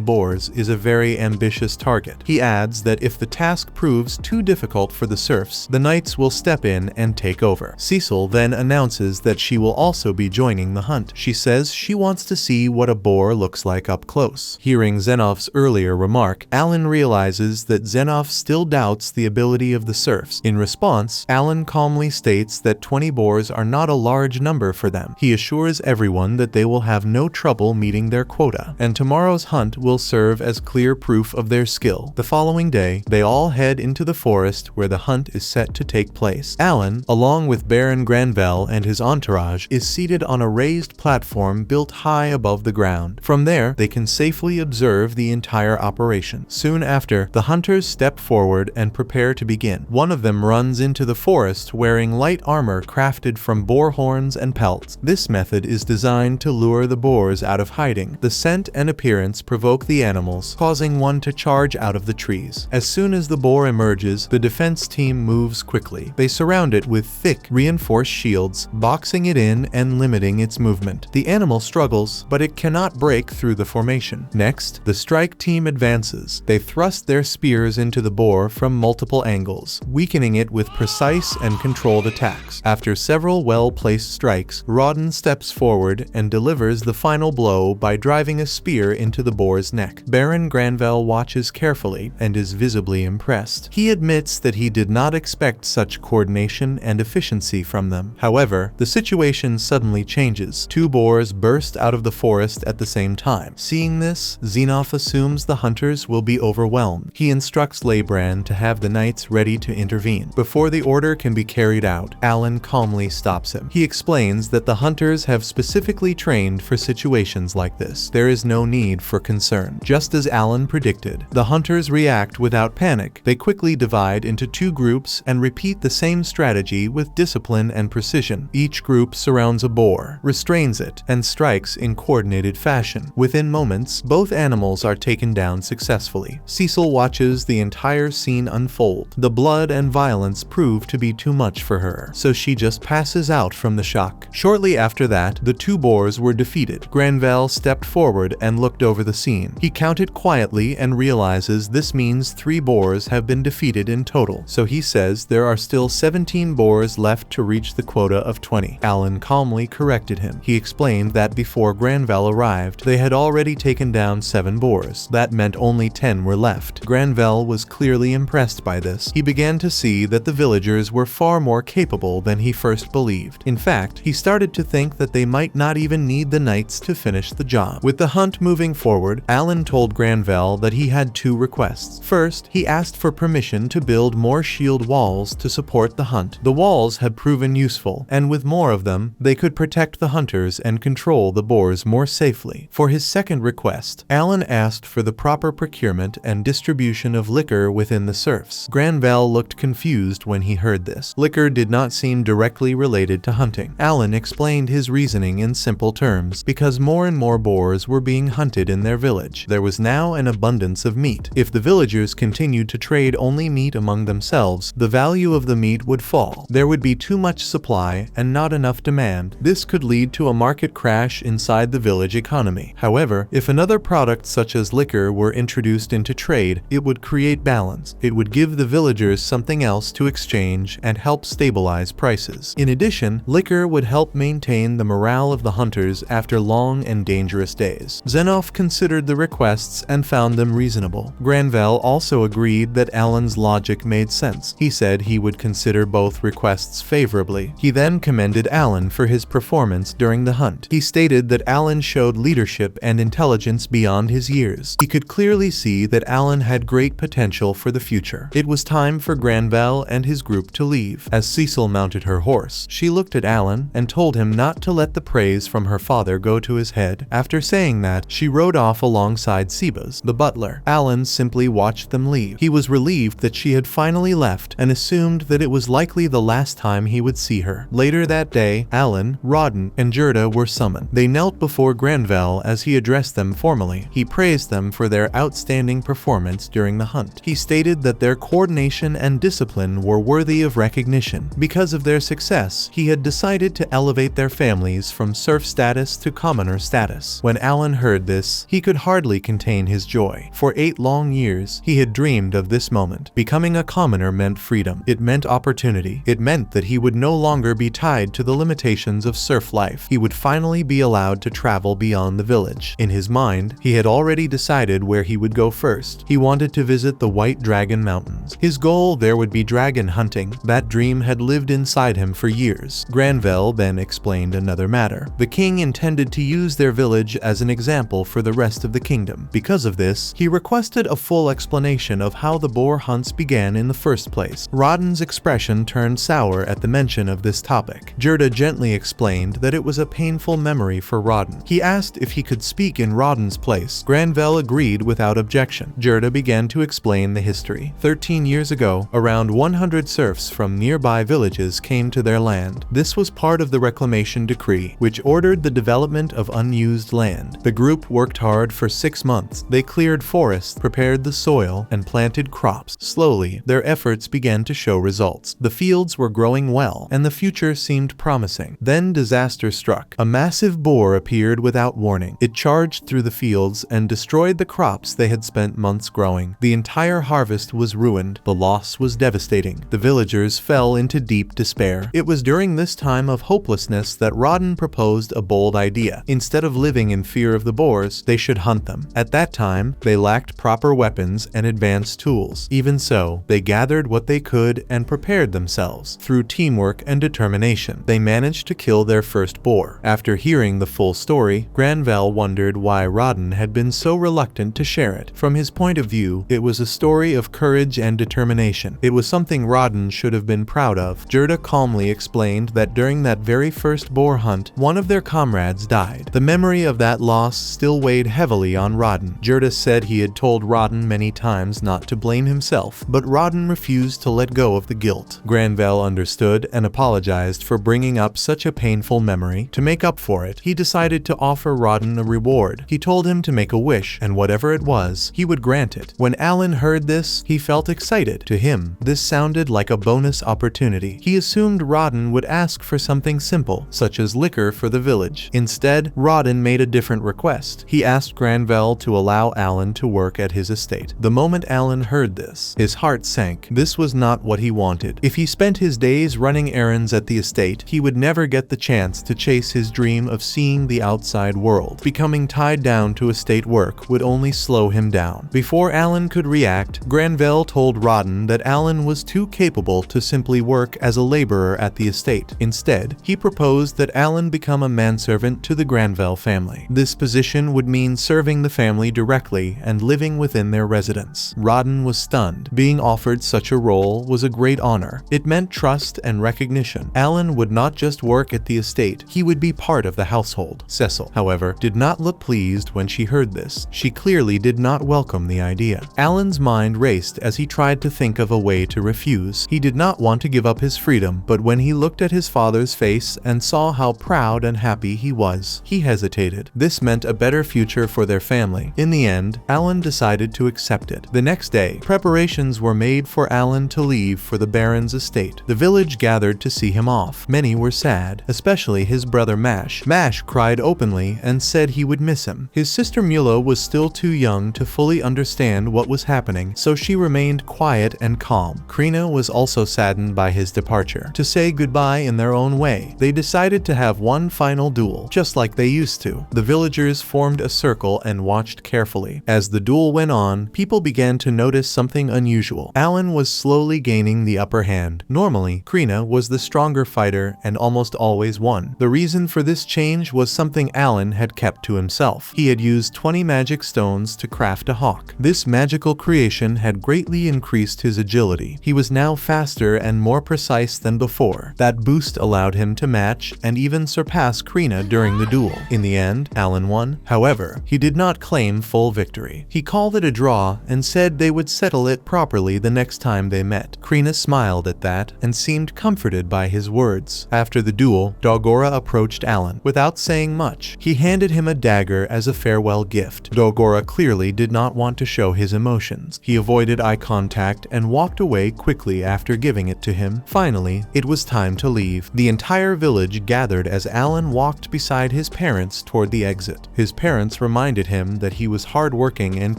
boars is a very ambitious target. He adds that if the task proves too difficult for the serfs, the knights will step in and take over. Cecil then announces that she will also be joining the hunt. She says she wants to see what a boar looks like up close. Hearing Zennov's earlier remark, Alan realizes that Zinnov still doubts the ability of the serfs. In response, Alan calmly states that 20 boars are not a large number for them. He assures everyone that they will have no trouble meeting their quota, and tomorrow's hunt will serve as clear proof of their skill. The following day, they all head into the forest where the hunt is set to take place. Alan, along with Baron Granvelle and his entourage, is seated on a raised platform built high above the ground. From there, they can safely observe the entire operation. Soon after, the hunters step forward and prepare to begin. One of them runs into the forest wearing light armor crafted from boar horns and pelts. This method is designed to lure the boars out of hiding. The scent and appearance provoke the animals, causing one to charge out of the trees. As soon as the boar emerges, the defense team moves quickly. They surround it with thick, reinforced shields, boxing it in and limiting its movement. The animal struggles, but it cannot break through the formation. Next, the strike team advances. They thrust their spears into the boar from multiple angles, weakening it with precise and controlled attacks. After several well-placed strikes, Rodden steps forward and delivers the final blow by driving a spear into the boar's neck. Baron Granvelle watches carefully and is visibly impressed. He admits that he did not expect such coordination and efficiency from them. However, the situation suddenly changes. 2 boars burst out of the forest at the same time. Seeing this, Zinnov assumes the hunters will be overwhelmed. He instructs Leibran to have the knights ready to intervene. Before the order can be carried out, Alan calmly stops him. He explains that the hunters have specifically trained for situations like this. There is no need for concern. Just as Alan predicted, the hunters react without panic. They quickly divide into 2 groups and repeat the same strategy with discipline and precision. Each group surrounds a boar, restrains it, and strikes in coordinated fashion. Within moments, both animals are taken down successfully. Cecil watches the entire scene unfold. The blood and violence prove to be too much for her, so she just passes out from the shock. Shortly after that, the 2 boars were defeated. Granvelle stepped forward and looked over the scene. He counted quietly and realizes this means 3 boars have been defeated in total, so he says there are still 17 boars left to reach the quota of 20. Alan calmly corrected him. He explained that before Granvelle arrived, they had already taken down 7 boars. That meant only 10 were left. Granvelle was clearly impressed by this. He began to see that the villagers were far more capable than he first believed. In fact, he started to think that they might not even need the knights to finish the job. With the hunt moving forward, Alan told Granvelle that he had 2 requests. First, he asked for permission to build more shield walls to support the hunt. The walls had proven useful, and with more of them, they could protect the hunters and control the boars more safely. For his second request, Alan asked for the proper procurement and distribution of liquor within the serfs. Granvelle looked confused when he heard this. Liquor did not seem directly related to hunting. Alan explained his reasoning in simple terms. Because more and more boars were being hunted in their village, there was now an abundance of meat. If the villagers continued to trade only meat among themselves, the value of the meat would fall. There would be too much supply and not enough demand. This could lead to a market crash inside the village economy. economy. However, if another product such as liquor were introduced into trade, it would create balance. It would give the villagers something else to exchange and help stabilize prices. In addition, liquor would help maintain the morale of the hunters after long and dangerous days. Zenoff considered the requests and found them reasonable. Granvelle also agreed that Alan's logic made sense. He said he would consider both requests favorably. He then commended Alan for his performance during the hunt. He stated that Alan showed leadership and intelligence beyond his years. He could clearly see that Alan had great potential for the future. It was time for Granvelle and his group to leave. As Cecil mounted her horse, she looked at Alan and told him not to let the praise from her father go to his head. After saying that, she rode off alongside Sebas, the butler. Alan simply watched them leave. He was relieved that she had finally left and assumed that it was likely the last time he would see her. Later that day, Alan, Rawdon, and Gerda were summoned. They knelt before Granvelle as he addressed them formally. He praised them for their outstanding performance during the hunt. He stated that their coordination and discipline were worthy of recognition. Because of their success, he had decided to elevate their families from serf status to commoner status. When Alan heard this, he could hardly contain his joy. For 8 long years, he had dreamed of this moment. Becoming a commoner meant freedom. It meant opportunity. It meant that he would no longer be tied to the limitations of serf life. He would finally be allowed to travel beyond the village. In his mind, he had already decided where he would go first. He wanted to visit the White Dragon Mountains. His goal there would be dragon hunting. That dream had lived inside him for years. Granvelle then explained another matter. The king intended to use their village as an example for the rest of the kingdom. Because of this, he requested a full explanation of how the boar hunts began in the first place. Rawdon's expression turned sour at the mention of this topic. Gerda gently explained that it was a painful memory for Rawdon. He asked if he could speak in Rawdon's place. Granvelle agreed without objection. Gerda began to explain the history. 13 years ago, around 100 serfs from nearby villages came to their land. This was part of the reclamation decree, which ordered the development of unused land. The group worked hard for 6 months. They cleared forests, prepared the soil, and planted crops. Slowly, their efforts began to show results. The fields were growing well, and the future seemed promising. Then disaster struck. A massive boar appeared without warning. It charged through the fields and destroyed the crops they had spent months growing. The entire harvest was ruined. The loss was devastating. The villagers fell into deep despair. It was during this time of hopelessness that Rawdon proposed a bold idea. Instead of living in fear of the boars, they should hunt them. At that time, they lacked proper weapons and advanced tools. Even so, they gathered what they could and prepared themselves. Through teamwork and determination, they managed to kill their first boar. After hearing the full story, Granvelle wondered why Rawdon had been so reluctant to share it. From his point of view, it was a story of courage and determination. It was something Rawdon should have been proud of. Gerda calmly explained that during that very first boar hunt, one of their comrades died. The memory of that loss still weighed heavily on Rawdon. Gerda said he had told Rawdon many times not to blame himself, but Rawdon refused to let go of the guilt. Granvelle understood and apologized for bringing up such a painful memory. To make up for it, he decided to offer Rawdon a reward. He told him to make a wish, and whatever it was, he would grant it. When Alan heard this, he felt excited. To him, this sounded like a bonus opportunity. He assumed Rawdon would ask for something simple, such as liquor for the village. Instead, Rawdon made a different request. He asked Granvelle to allow Alan to work at his estate. The moment Alan heard this, his heart sank. This was not what he wanted. If he spent his days running errands at the estate, he would never get the chance to chase his dream of seeing the outside world. Becoming tied down to estate work would only slow him down. Before Alan could react, Granvelle told Rawdon that Alan was too capable to simply work as a laborer at the estate. Instead, he proposed that Alan become a manservant to the Granvelle family. This position would mean serving the family directly and living within their residence. Rawdon was stunned. Being offered such a role was a great honor. It meant trust and recognition. Alan would not just work at the estate, he would be part of the household. Cecil, however, did not look pleased when she heard this. She clearly did not welcome the idea. Alan's mind raced as he tried to think of a way to refuse. He did not want to give up his freedom, but when he looked at his father's face and saw how proud and happy he was, he hesitated. This meant a better future for their family. In the end, Alan decided to accept it. The next day, preparations were made for Alan to leave for the Baron's estate. The village gathered to see him off. Many were sad, especially his brother Mash. Mash cried openly and and said he would miss him. His sister Mula was still too young to fully understand what was happening, so she remained quiet and calm. Krina was also saddened by his departure. To say goodbye in their own way, they decided to have one final duel, just like they used to. The villagers formed a circle and watched carefully. As the duel went on, people began to notice something unusual. Alan was slowly gaining the upper hand. Normally, Krina was the stronger fighter and almost always won. The reason for this change was something Alan had kept to himself. He had used 20 magic stones to craft a hawk. This magical creation had greatly increased his agility. He was now faster and more precise than before. That boost allowed him to match and even surpass Krina during the duel. In the end, Alan won. However, he did not claim full victory. He called it a draw and said they would settle it properly the next time they met. Krina smiled at that and seemed comforted by his words. After the duel, Dogora approached Alan. Without saying much, he handed him a dagger as a farewell gift. Dogora clearly did not want to show his emotions. He avoided eye contact and walked away quickly after giving it to him. Finally, it was time to leave. The entire village gathered as Alan walked beside his parents toward the exit. His parents reminded him that he was hardworking and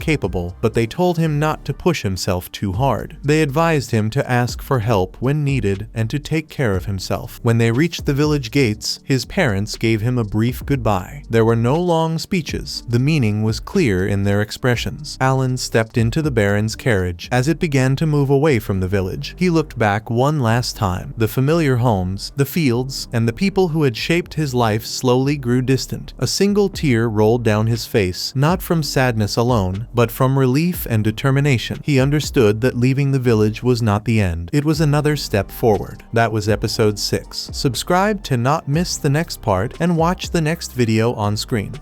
capable, but they told him not to push himself too hard. They advised him to ask for help when needed and to take care of himself. When they reached the village gates, his parents gave him a brief goodbye. There were no long speeches. The meaning was clear in their expressions. Alan stepped into the Baron's carriage. As it began to move away from the village, he looked back one last time. The familiar homes, the fields, and the people who had shaped his life slowly grew distant. A single tear rolled down his face, not from sadness alone, but from relief and determination. He understood that leaving the village was not the end. It was another step forward. That was episode 6. Subscribe to not miss the next part and watch the next video on screen.